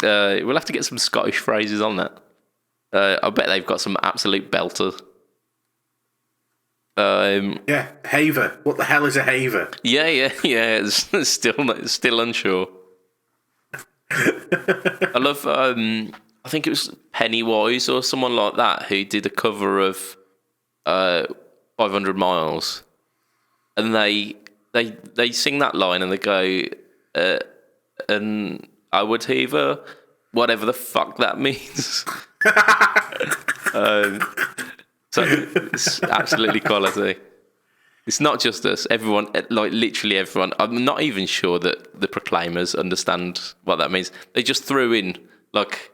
We'll have to get some Scottish phrases on that. I bet they've got some absolute belters. Yeah, haver. What the hell is a haver? Yeah. It's still unsure. I love. I think it was Pennywise or someone like that who did a cover of 500 Miles, and they sing that line and they go, and I would heaver, whatever the fuck that means. So it's absolutely quality. It's not just us. Everyone, like literally everyone. I'm not even sure that the Proclaimers understand what that means. They just threw in like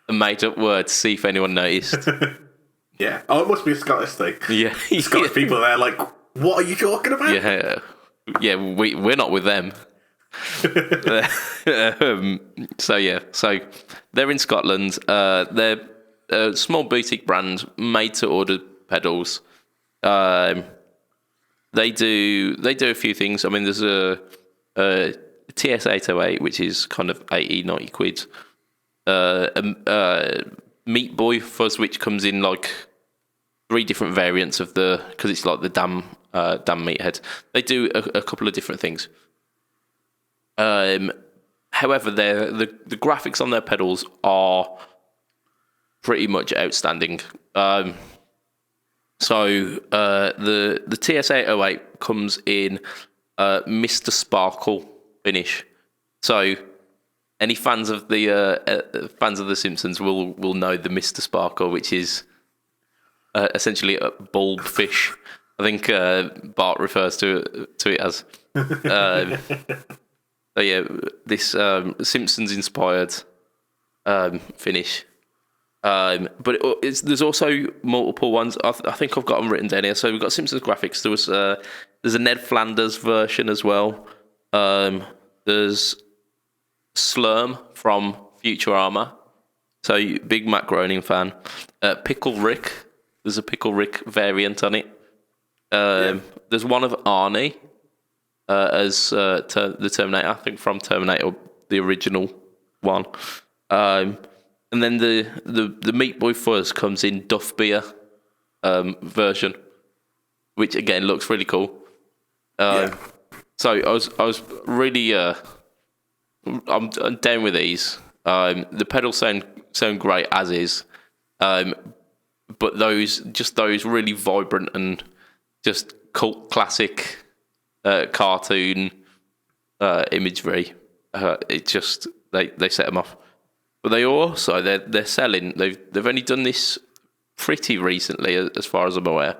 a made-up word to see if anyone noticed. Yeah. Oh, it must be a Scottish thing. Yeah. Scottish people there like, what are you talking about? Yeah. We're not with them. So they're in Scotland. They're a small boutique brand made to order pedals. They do a few things. I mean, there's a TS808, which is kind of 80, 90 quid. Meat Boy fuzz, which comes in like 3 different variants of because it's like the damn meathead. They do a couple of different things. However, the graphics on their pedals are pretty much outstanding. So the TS808 comes in Mr. Sparkle finish. So any fans of the Simpsons will know the Mr. Sparkle, which is essentially a bulb fish. I think Bart refers to it as. So yeah, this Simpsons inspired finish. But there's also multiple ones. I think I've got them written down here. So we've got Simpsons graphics. There's a Ned Flanders version as well. There's Slurm from Futurama. So big Matt Groening fan. Pickle Rick. There's a Pickle Rick variant on it. There's one of Arnie as the Terminator. I think from Terminator, the original one. And then the Meat Boy Fuzz comes in Duff Beer version, which again looks really cool. So I was really I'm down with these. The pedals sound great as is, but those really vibrant and just cult classic cartoon imagery. It just they set them off. But they also they're selling. They've only done this pretty recently, as far as I'm aware.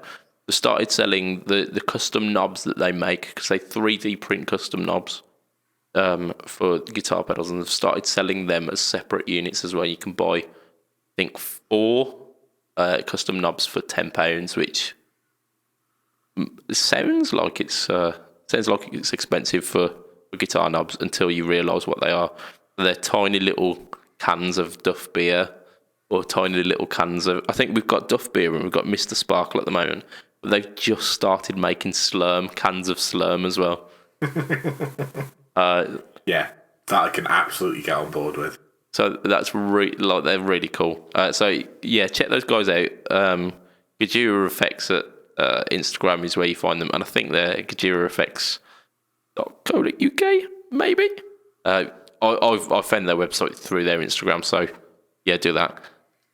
They started selling the custom knobs that they make, because they 3D print custom knobs for guitar pedals, and they've started selling them as separate units as well. You can buy, I think, 4 custom knobs for £10, which sounds like it's expensive for guitar knobs until you realise what they are. They're tiny little cans of Duff Beer, or tiny little cans of... I think we've got Duff Beer and we've got Mr. Sparkle at the moment, but they've just started making Slurm, cans of Slurm as well. Yeah, that I can absolutely get on board with. So that's they're really cool. So yeah, check those guys out. Gojira Effects at Instagram is where you find them, and I think they're gojiraeffects.co.uk, maybe. I found their website through their Instagram, so yeah, do that.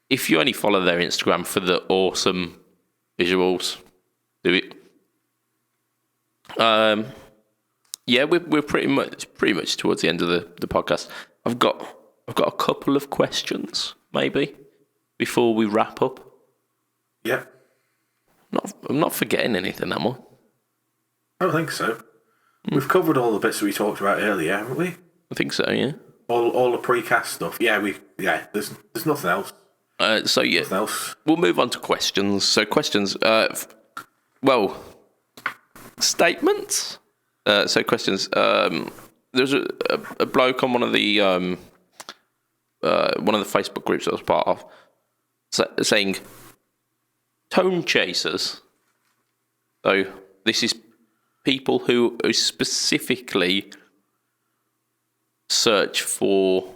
If you only follow their Instagram for the awesome visuals, do it. Yeah, we're pretty much towards the end of the podcast. I've got a couple of questions maybe before we wrap up. Yeah. I'm not forgetting anything, am I? I don't think so. We've covered all the bits we talked about earlier, haven't we? I think so. Yeah. All the precast stuff. Yeah, there's nothing else. So yeah, Nothing else. we'll move on to questions. So questions. Statements. So questions. There's a bloke on one of the Facebook groups I was part of saying tone chasers. So this is people who specifically search for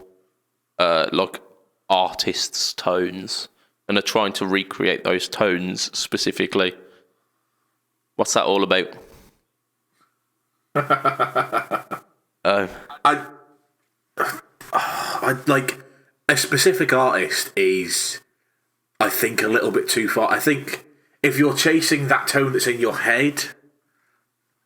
like artists' tones and are trying to recreate those tones specifically. What's that all about? I like a specific artist is, I think, a little bit too far. I think if you're chasing that tone that's in your head,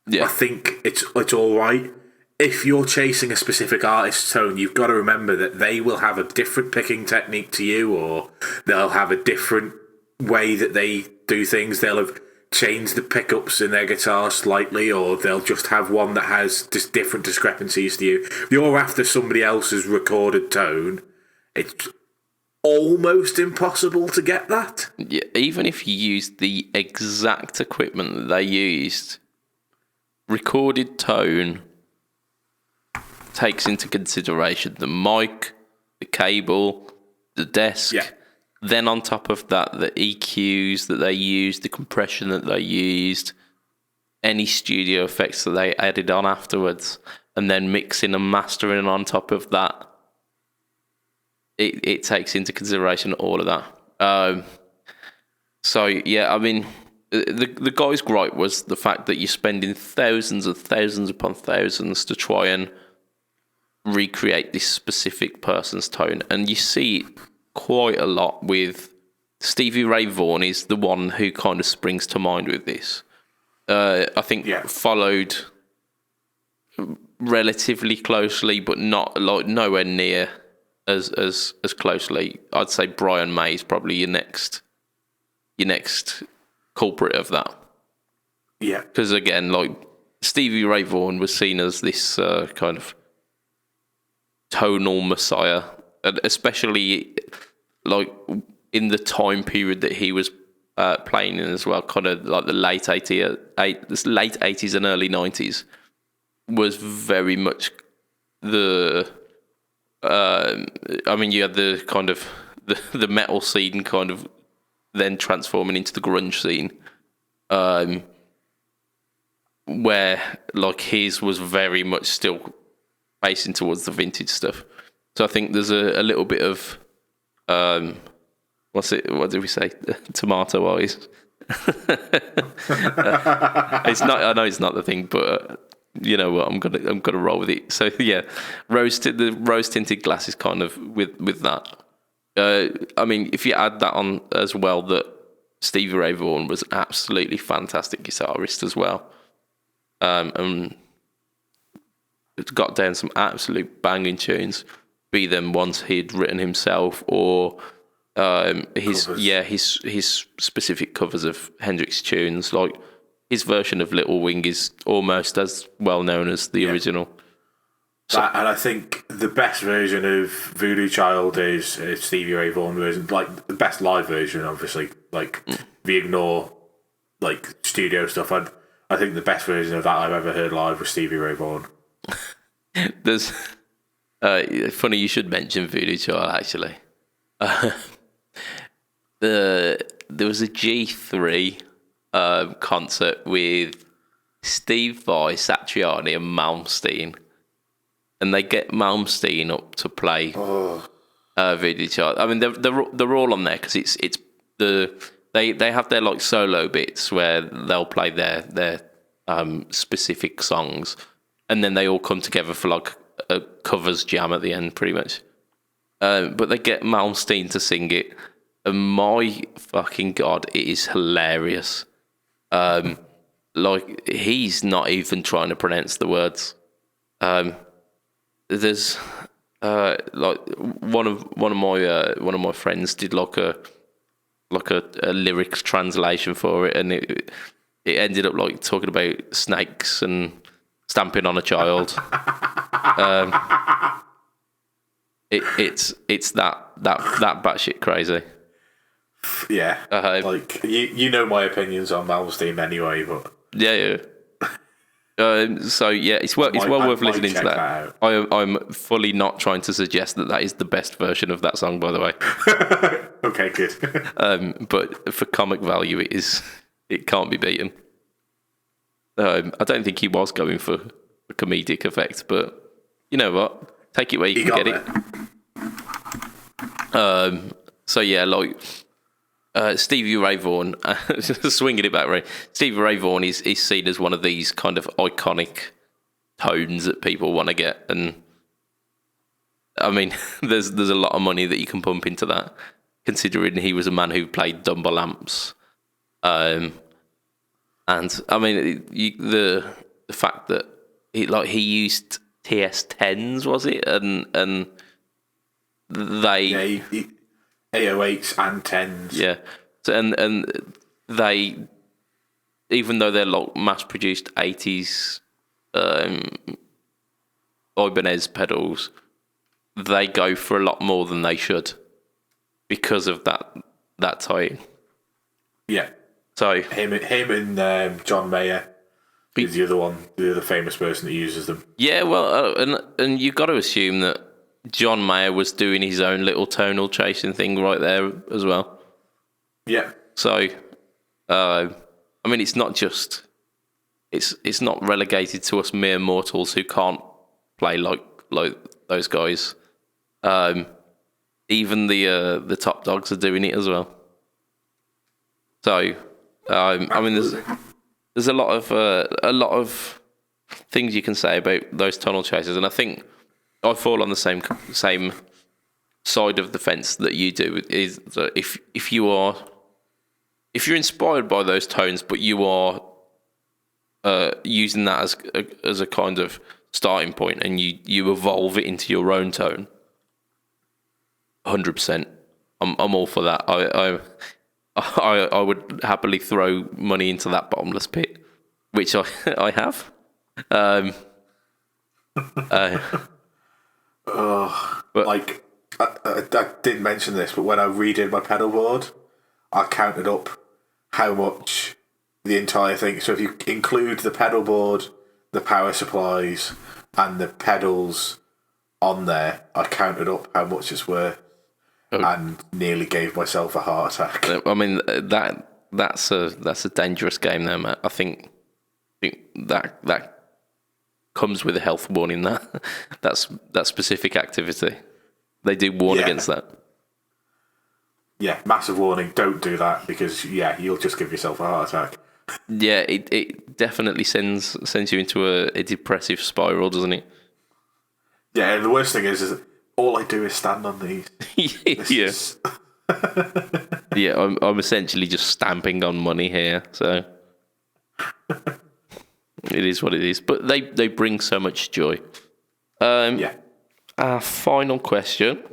Yeah. I think it's all right. If you're chasing a specific artist's tone, you've got to remember that they will have a different picking technique to you, or they'll have a different way that they do things. They'll have changed the pickups in their guitar slightly, or they'll just have one that has just different discrepancies to you. If you're after somebody else's recorded tone, it's almost impossible to get that. Yeah, even if you use the exact equipment that they used, recorded tone takes into consideration the mic, the cable, the desk. Yeah. Then on top of that, the EQs that they used, the compression that they used, any studio effects that they added on afterwards, and then mixing and mastering on top of that. It takes into consideration all of that. So yeah, I mean, the guy's gripe was the fact that you're spending thousands upon thousands to try and recreate this specific person's tone, and you see it quite a lot with Stevie Ray Vaughan is the one who kind of springs to mind with this. I think followed relatively closely, but not like nowhere near as closely. I'd say Brian May is probably your next culprit of that. Yeah. Because again, like Stevie Ray Vaughan was seen as this kind of tonal messiah, and especially like in the time period that he was playing in as well, kind of like the late 80s and early 90s was very much the I mean, you had the kind of the metal scene kind of then transforming into the grunge scene, where like his was very much still facing towards the vintage stuff. So I think there's a little bit of what did we say? Tomato eyes. It's not. I know it's not the thing, but you know what? I'm gonna roll with it. So yeah, the rose tinted glasses kind of with that. I mean, if you add that on as well, that Stevie Ray Vaughan was an absolutely fantastic guitarist as well, and got down some absolute banging tunes, be them ones he'd written himself or his specific covers of Hendrix tunes. Like his version of Little Wing is almost as well known as the original. So, and I think the best version of Voodoo Child is Stevie Ray Vaughan version, like the best live version, obviously. Like if you ignore like studio stuff, I think the best version of that I've ever heard live was Stevie Ray Vaughan. There's funny you should mention Voodoo Child actually. There was a G3 concert with Steve Vai, Satriani, and Malmsteen. And they get Malmsteen up to play Voodoo Child. I mean, they're all on there because they have their like solo bits where they'll play their specific songs, and then they all come together for like a covers jam at the end, pretty much. But they get Malmsteen to sing it, and my fucking god, it is hilarious. like he's not even trying to pronounce the words. There's like one of my friends did like a lyrics translation for it, and it ended up like talking about snakes and stamping on a child. It's that batshit crazy. Yeah, like you know my opinions on Malmsteen anyway, but yeah. So yeah, it's well worth listening to that. I'm fully not trying to suggest that is the best version of that song, by the way. Okay, good. But for comic value, it can't be beaten. I don't think he was going for a comedic effect, but you know what? Take it where you can get it. So yeah, like Stevie Ray Vaughan, swinging it back, right? Stevie Ray Vaughan is seen as one of these kind of iconic tones that people want to get, and I mean, there's a lot of money that you can pump into that, considering he was a man who played Dumble amps, and I mean the fact that he used TS10s, was it, and they 808s and 10s. Yeah, so, and they, even though they're like mass-produced 80s Ibanez pedals, they go for a lot more than they should because of that tie-in. Yeah. So him and John Mayer is the other famous person that uses them. Yeah, well, and you've got to assume that John Mayer was doing his own little tonal chasing thing right there as well. Yeah. So, I mean, it's not just it's not relegated to us mere mortals who can't play like those guys. Even the top dogs are doing it as well. So, I mean, there's a lot of things you can say about those tunnel chasers, and I think I fall on the same side of the fence that you do. Is that if you're inspired by those tones, but you are using that as a kind of starting point, and you evolve it into your own tone, 100%. I'm all for that. I would happily throw money into that bottomless pit, which I have. But like I didn't mention this, but when I redid my pedal board, I counted up how much the entire thing. So if you include the pedal board, the power supplies, and the pedals on there, I counted up how much it's worth, and nearly gave myself a heart attack. I mean that's a dangerous game there, Matt. I think that comes with a health warning. That specific activity, they do warn against that. Yeah, massive warning. Don't do that because you'll just give yourself a heart attack. Yeah, it definitely sends you into a depressive spiral, doesn't it? Yeah, and the worst thing is all I do is stand on these. Yeah, I'm essentially just stamping on money here, so it is what it is. But they bring so much joy. Our final question,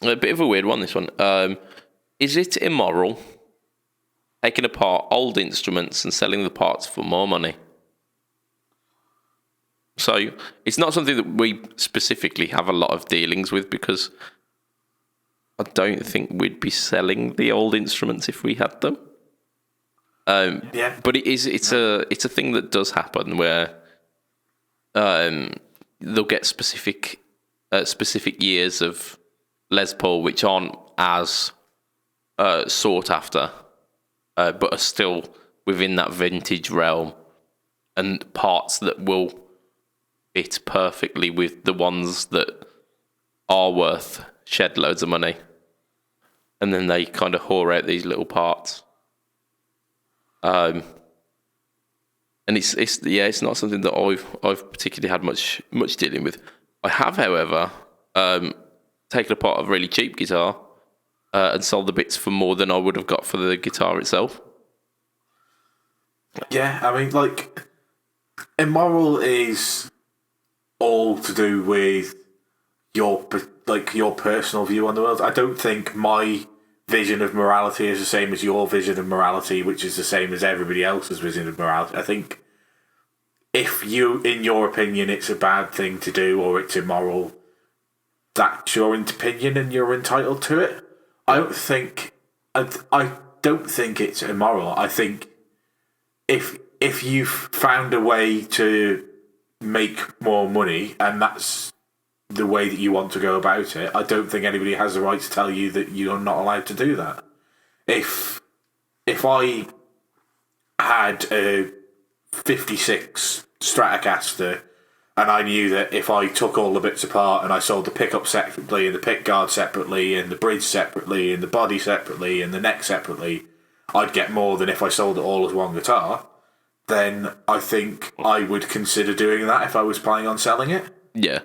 a bit of a weird one, this one. Is it immoral taking apart old instruments and selling the parts for more money? So it's not something that we specifically have a lot of dealings with, because I don't think we'd be selling the old instruments if we had them. But it's a thing that does happen where they'll get specific years of Les Paul which aren't as sought after, but are still within that vintage realm, and parts that will fit perfectly with the ones that are worth shed loads of money, and then they kind of whore out these little parts. And it's not something that I've particularly had much dealing with. I have, however, taken apart a really cheap guitar and sold the bits for more than I would have got for the guitar itself. Yeah, I mean, like, immoral is all to do with your personal view on the world. I don't think my vision of morality is the same as your vision of morality, which is the same as everybody else's vision of morality. I think if you, in your opinion, it's a bad thing to do or it's immoral, that's your opinion and you're entitled to it. I don't think it's immoral. I think if you've found a way to make more money and that's the way that you want to go about it, I don't think anybody has the right to tell you that you're not allowed to do that. If I had a 56 Stratocaster and I knew that if I took all the bits apart and I sold the pickup separately and the pick guard separately and the bridge separately and the body separately and the neck separately, I'd get more than if I sold it all as one guitar, then I think I would consider doing that if I was planning on selling it. Yeah.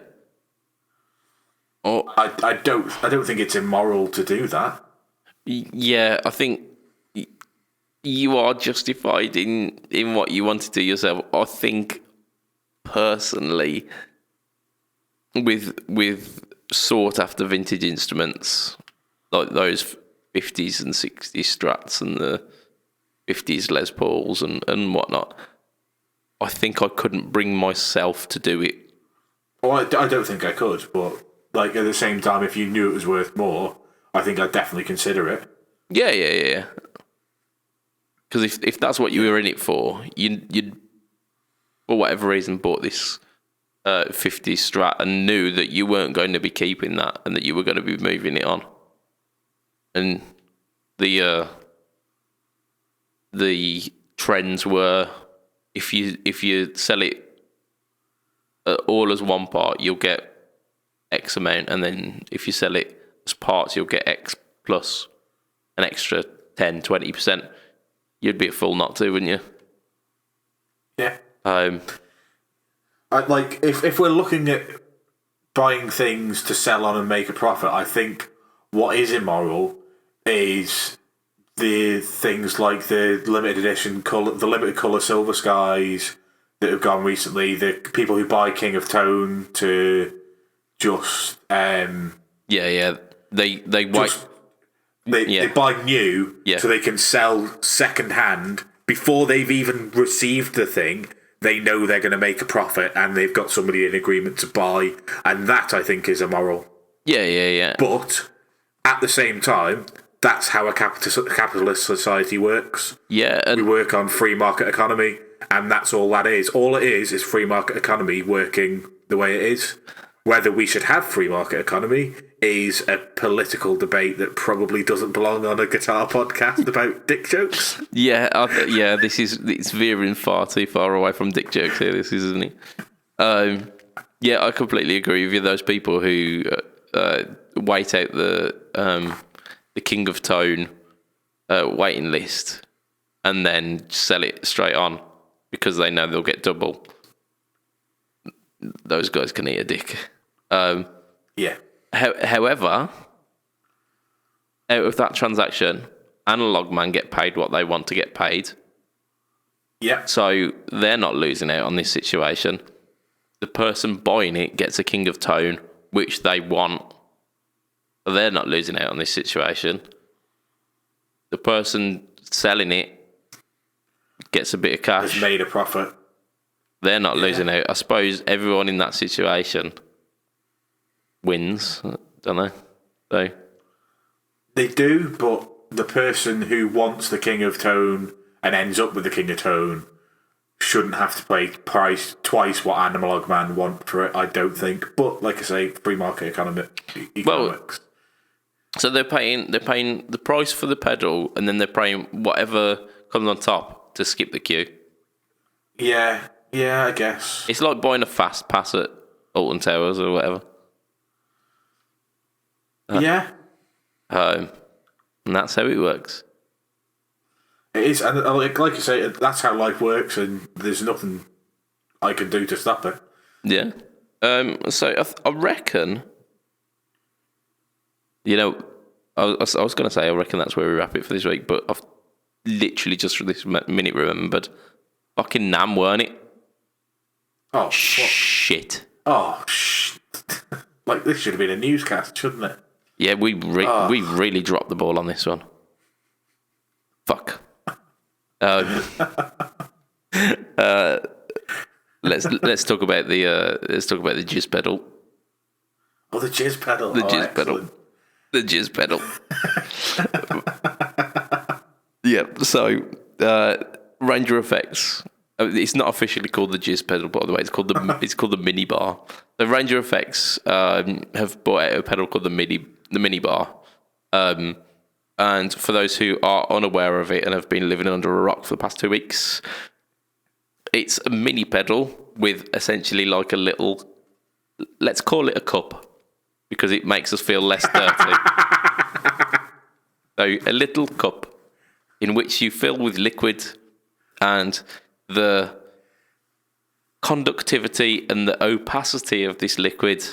Or I don't think it's immoral to do that. yeah, I think you are justified in what you want to do yourself. I think personally, with sought after vintage instruments like those 50s and 60s Strats and the 50s Les Pauls and whatnot, I think I couldn't bring myself to do it. Well, I don't think I could, but like at the same time, if you knew it was worth more, I think I'd definitely consider it. Yeah. Because if that's what you were in it for, you'd for whatever reason bought this 50s Strat and knew that you weren't going to be keeping that and that you were going to be moving it on. And the trends were if you sell it all as one part, you'll get X amount, and then if you sell it as parts, you'll get X plus an extra 10-20%. You'd be a fool not to, wouldn't you? Yeah. If we're looking at buying things to sell on and make a profit, I think what is immoral is the things like the limited edition color, the limited color Silver Skies that have gone recently. The people who buy King of Tone to just they buy new so they can sell second hand before they've even received the thing. They know they're going to make a profit and they've got somebody in agreement to buy, and that I think is immoral. Yeah. But at the same time, that's how a capitalist society works. Yeah, we work on free market economy, and that's all that is. All it is free market economy working the way it is. Whether we should have free market economy is a political debate that probably doesn't belong on a guitar podcast about dick jokes. It's veering far too far away from dick jokes here. This isn't it. I completely agree with you. Those people who wait out the King of Tone waiting list and then sell it straight on because they know they'll get double. Those guys can eat a dick. However, out of that transaction, Analog Man get paid what they want to get paid. Yeah. So they're not losing out on this situation. The person buying it gets a King of Tone, which they want. They're not losing out on this situation. The person selling it gets a bit of cash. Has made a profit. They're not losing out. I suppose everyone in that situation wins. I don't know. So they do, but the person who wants the King of Tone and ends up with the King of Tone shouldn't have to pay twice what Analog Man want for it, I don't think. But like I say, free market economics. So they're paying the price for the pedal, and then they're paying whatever comes on top to skip the queue. Yeah, I guess. It's like buying a fast pass at Alton Towers or whatever. Yeah. And that's how it works. It is, and like I say, that's how life works, and there's nothing I can do to stop it. Yeah. So I reckon, I was going to say I reckon that's where we wrap it for this week, but I've literally just for this minute remembered fucking Nam, weren't it? Oh, what? Shit. Oh, like, this should have been a newscast, shouldn't it? Yeah, we really dropped the ball on this one. Fuck. Let's talk about the jizz pedal. Oh, the jizz pedal. The jizz pedal. The jizz pedal. Yeah. So Ranger Effects. It's not officially called the jizz pedal, by the way. It's called the mini bar. The Ranger Effects have bought out a pedal called the mini bar. And for those who are unaware of it and have been living under a rock for the past 2 weeks, it's a mini pedal with essentially like a little, let's call it a cup, because it makes us feel less dirty. So a little cup in which you fill with liquid, and the conductivity and the opacity of this liquid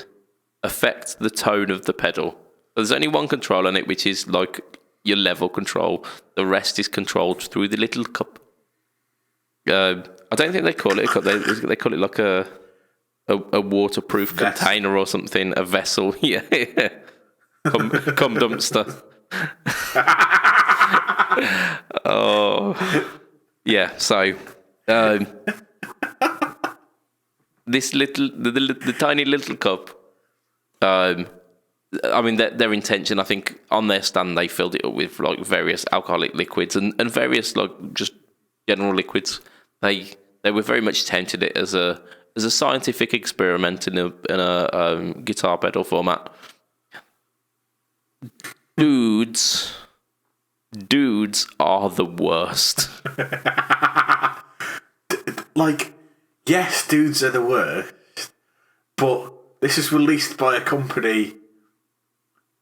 affect the tone of the pedal. There's only one control on it, which is like your level control. The rest is controlled through the little cup. I don't think they call it a cup. They call it like a waterproof container or something, a vessel. Yeah. Cum dumpster. Oh, yeah. So, this the tiny little cup. I mean, their intention, I think, on their stand, they filled it up with like various alcoholic liquids and various like just general liquids. They were very much touted it as a scientific experiment in a guitar pedal format. Dudes are the worst. Like, yes, dudes are the worst, but this is released by a company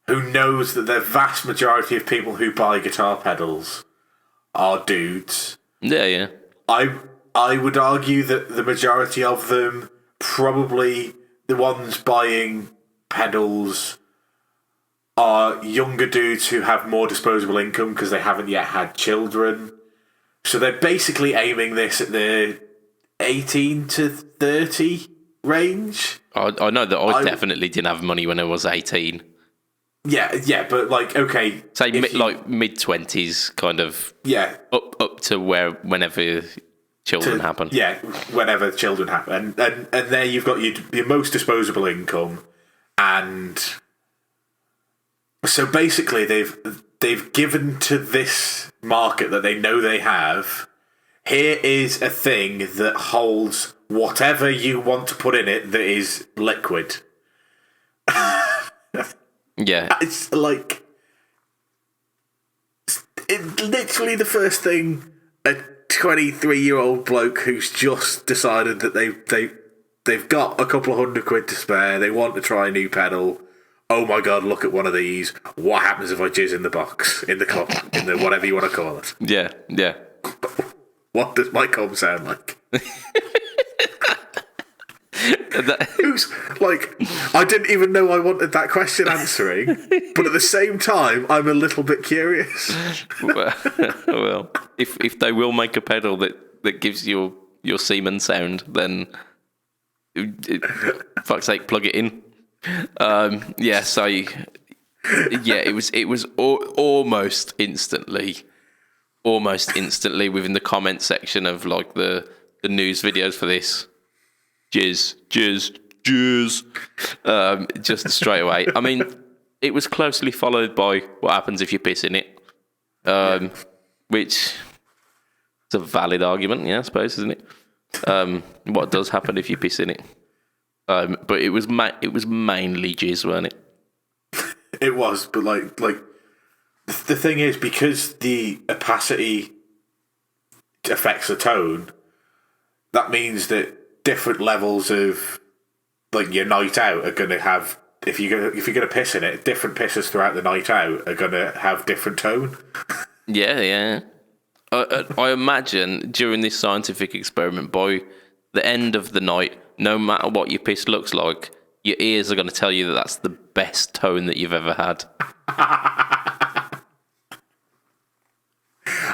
who knows that the vast majority of people who buy guitar pedals are dudes. Yeah. I would argue that the majority of them, probably the ones buying pedals, are younger dudes who have more disposable income because they haven't yet had children. So they're basically aiming this at the 18 to 30 range. I know that I definitely didn't have money when I was 18. Yeah, but like, okay, say like mid-20s, kind of. Yeah, up to whenever children happen. Yeah, whenever children happen, and there you've got your most disposable income, and so basically they've given to this market that they know they have. Here is a thing that holds whatever you want to put in it that is liquid. Yeah. It's like, it's literally the first thing a 23-year-old bloke who's just decided that they've got a couple of £100 to spare, they want to try a new pedal. Oh my god, look at one of these. What happens if I jizz in the box, in the cup, in the whatever you want to call it? Yeah. What does my cum sound like? Who's like, I didn't even know I wanted that question answering, but at the same time, I'm a little bit curious. Well, if they will make a pedal that gives your semen sound, then fuck's sake, plug it in. Yeah. So yeah, it was almost instantly within the comment section of like the news videos for this. Jizz. Just straight away. I mean, it was closely followed by what happens if you piss in it, which is a valid argument, yeah, I suppose, isn't it? What does happen if you piss in it? But it was mainly jizz, wasn't it? It was, but like the thing is, because the opacity affects the tone, that means that different levels of like your night out are going to have, if you're going to piss in it, different pisses throughout the night out are going to have different tone. Yeah. I imagine during this scientific experiment, by the end of the night, no matter what your piss looks like, your ears are going to tell you that that's the best tone that you've ever had.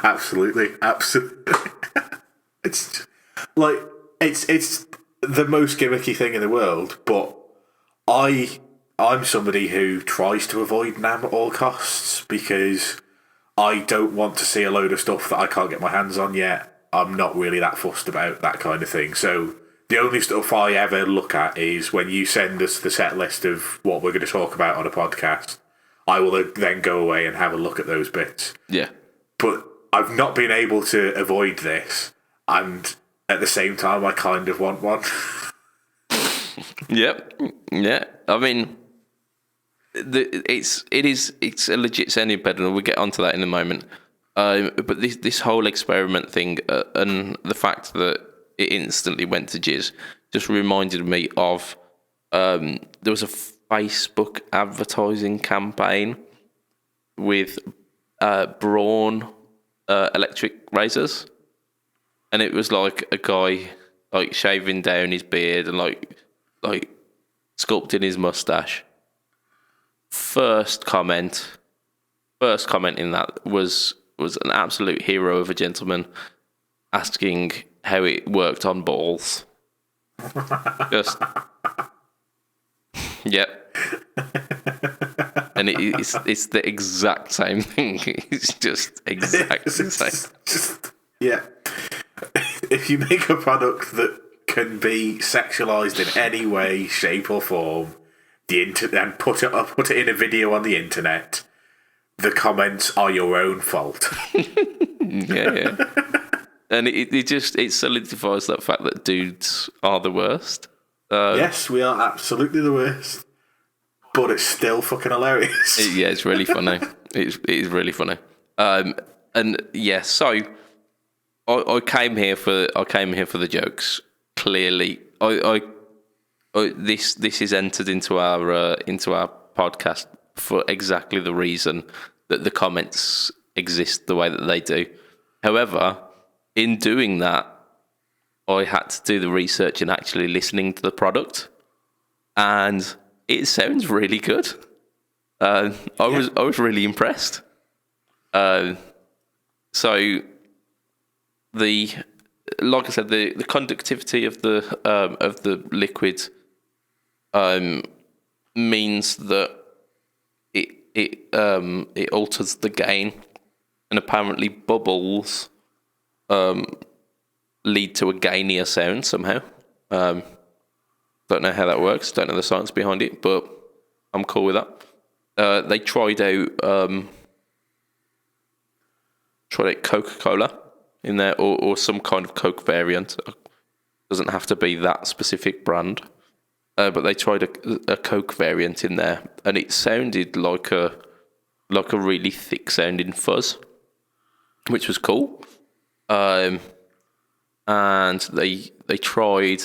Absolutely. Like, it's the most gimmicky thing in the world, but I'm somebody who tries to avoid NAMM at all costs because I don't want to see a load of stuff that I can't get my hands on yet. I'm not really that fussed about that kind of thing. So the only stuff I ever look at is when you send us the set list of what we're going to talk about on a podcast. I will then go away and have a look at those bits. Yeah. But I've not been able to avoid this, and at the same time, I kind of want one. Yep. Yeah. I mean, it's a legit sounding pedal. We'll get onto that in a moment. But this whole experiment thing and the fact that it instantly went to jizz just reminded me of there was a Facebook advertising campaign with Braun electric razors, and it was like a guy like shaving down his beard and like sculpting his mustache. First comment in that was an absolute hero of a gentleman asking how it worked on balls. Just, yep. And it's the exact same thing. It's just exactly the same. Yeah. If you make a product that can be sexualized in any way, shape, or form, and put it in a video on the internet, the comments are your own fault. Yeah. And it solidifies that fact that dudes are the worst. Yes, we are absolutely the worst. But it's still fucking hilarious. It's really funny. It is really funny. And yeah, so I came here for the jokes. Clearly, this is entered into our podcast for exactly the reason that the comments exist the way that they do. However, in doing that, I had to do the research and actually listening to the product, and it sounds really good. I was really impressed. So like I said, the conductivity of the liquid means that it alters the gain, and apparently bubbles lead to a gainier sound somehow. Don't know how that works. Don't know the science behind it, but I'm cool with that. They tried out Coca-Cola in there, or some kind of Coke variant. Doesn't have to be that specific brand, but they tried a Coke variant in there, and it sounded like a really thick sounding fuzz, which was cool. And they tried.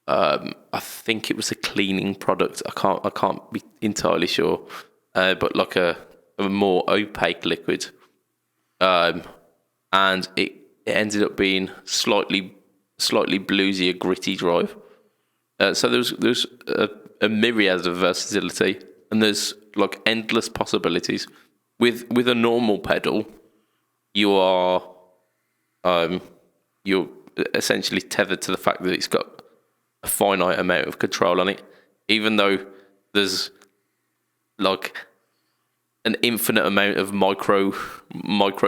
I think it was a cleaning product. I can't be entirely sure, but like a more opaque liquid. And it ended up being slightly bluesy, a gritty drive. So there's a myriad of versatility, and there's like endless possibilities. With a normal pedal, you're essentially tethered to the fact that it's got a finite amount of control on it, even though there's like an infinite amount of micro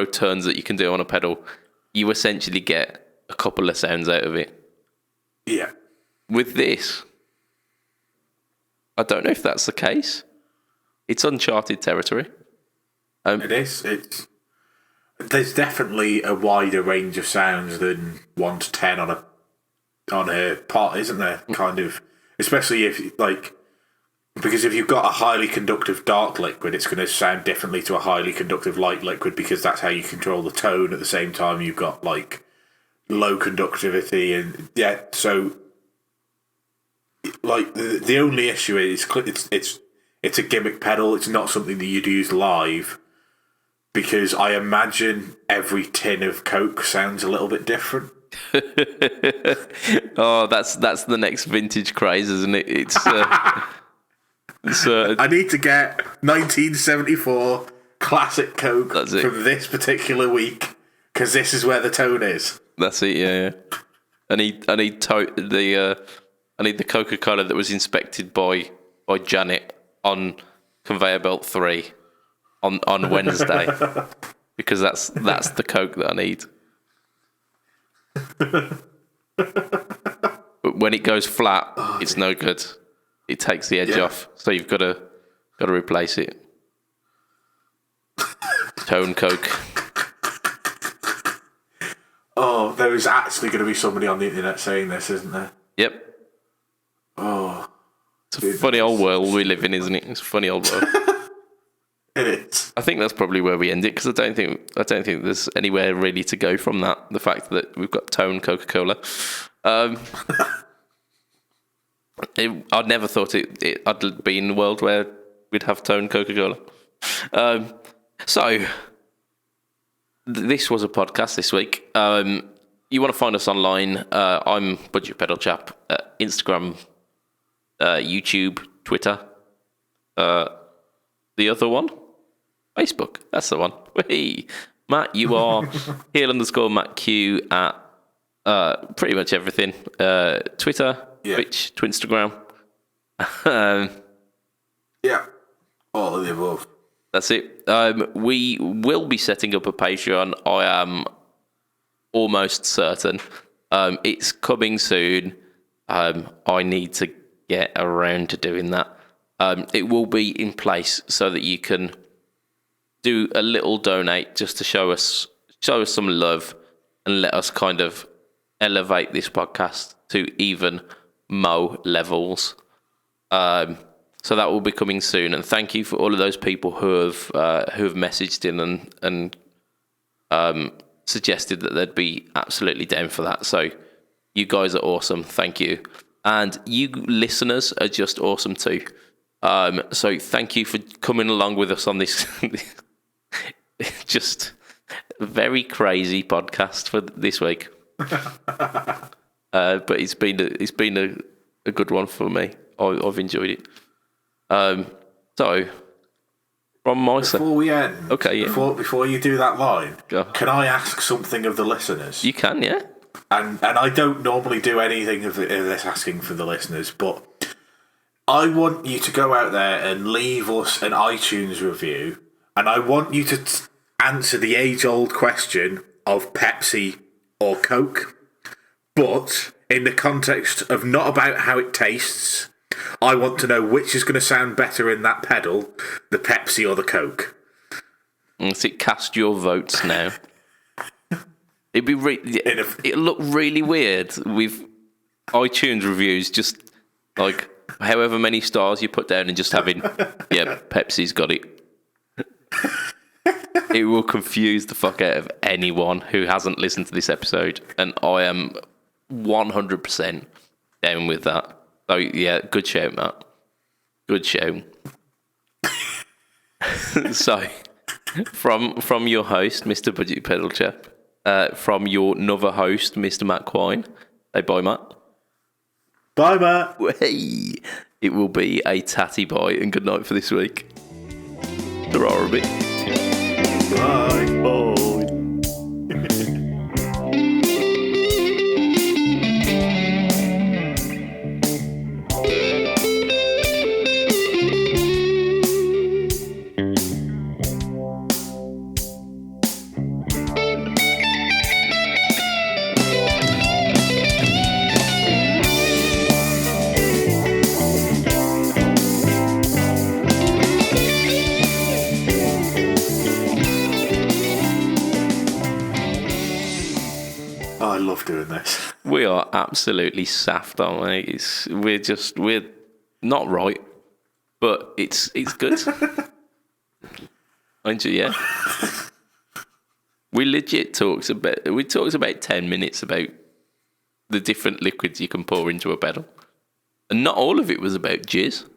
turns that you can do on a pedal. You essentially get a couple of sounds out of it. Yeah. With this, I don't know if that's the case. It's uncharted territory. It is. There's definitely a wider range of sounds than 1 to 10 on a part, isn't there? Kind of, especially if because if you've got a highly conductive dark liquid, it's going to sound differently to a highly conductive light liquid, because that's how you control the tone. At the same time, you've got like low conductivity, and yeah. So, like the only issue is it's a gimmick pedal. It's not something that you'd use live, because I imagine every tin of Coke sounds a little bit different. Oh, that's the next vintage craze, isn't it? It's I need to get 1974 classic Coke from this particular week, because this is where the tone is. That's it, yeah. I need the Coca-Cola that was inspected by Janet on conveyor belt 3 on Wednesday because that's the Coke that I need. But when it goes flat, it's no good. It takes the edge off, so you've got to replace it. Tone Coke. Oh, there is actually going to be somebody on the internet saying this, isn't there? Yep. Oh, it's a funny old world we live in, isn't it? It's a funny old world. It is. I think that's probably where we end it because I don't think there's anywhere really to go from that. The fact that we've got Tone Coca-Cola. I'd never thought I'd be in a world where we'd have Tone Coca-Cola. So this was a podcast this week. You want to find us online? I'm BudgetPedalChap. Instagram, YouTube, Twitter. The other one, Facebook. That's the one. Hey, Matt, you are _MattQ at pretty much everything. Twitter, Twitch, Twinstagram. Yeah, all of the above. That's it. We will be setting up a Patreon. I am almost certain. It's coming soon. I need to get around to doing that. It will be in place so that you can do a little donate just to show us some love and let us kind of elevate this podcast to even Mo levels. So that will be coming soon. And thank you for all of those people who have messaged in and suggested that they'd be absolutely down for that. So you guys are awesome. Thank you. And you listeners are just awesome too. So thank you for coming along with us on this just very crazy podcast for this week. But it's been a good one for me. I've enjoyed it. So from my side, before we end, okay, yeah. Before you do that line, can I ask something of the listeners? You can, yeah. And I don't normally do anything of this asking for the listeners, but I want you to go out there and leave us an iTunes review, and I want you to answer the age-old question of Pepsi or Coke, but in the context of not about how it tastes. I want to know which is going to sound better in that pedal, the Pepsi or the Coke. So cast your votes now. It'd look really weird with iTunes reviews, just like however many stars you put down and just having, yeah, Pepsi's got it. It will confuse the fuck out of anyone who hasn't listened to this episode, and I am 100% down with that. So yeah, good shout, Matt. Good shout. So, from your host, Mr. BudgetPedalChap, from your another host, Mr. Matt Quine. Say bye, Matt. Bye, Matt. Hey, it will be a tatty bye and good night for this week. Ta-ra a bit. Bye. Bye. Doing this. We are absolutely saft, aren't we? We're not right, but it's good. Aren't you? Yeah. We talked about 10 minutes about the different liquids you can pour into a pedal, and not all of it was about jizz.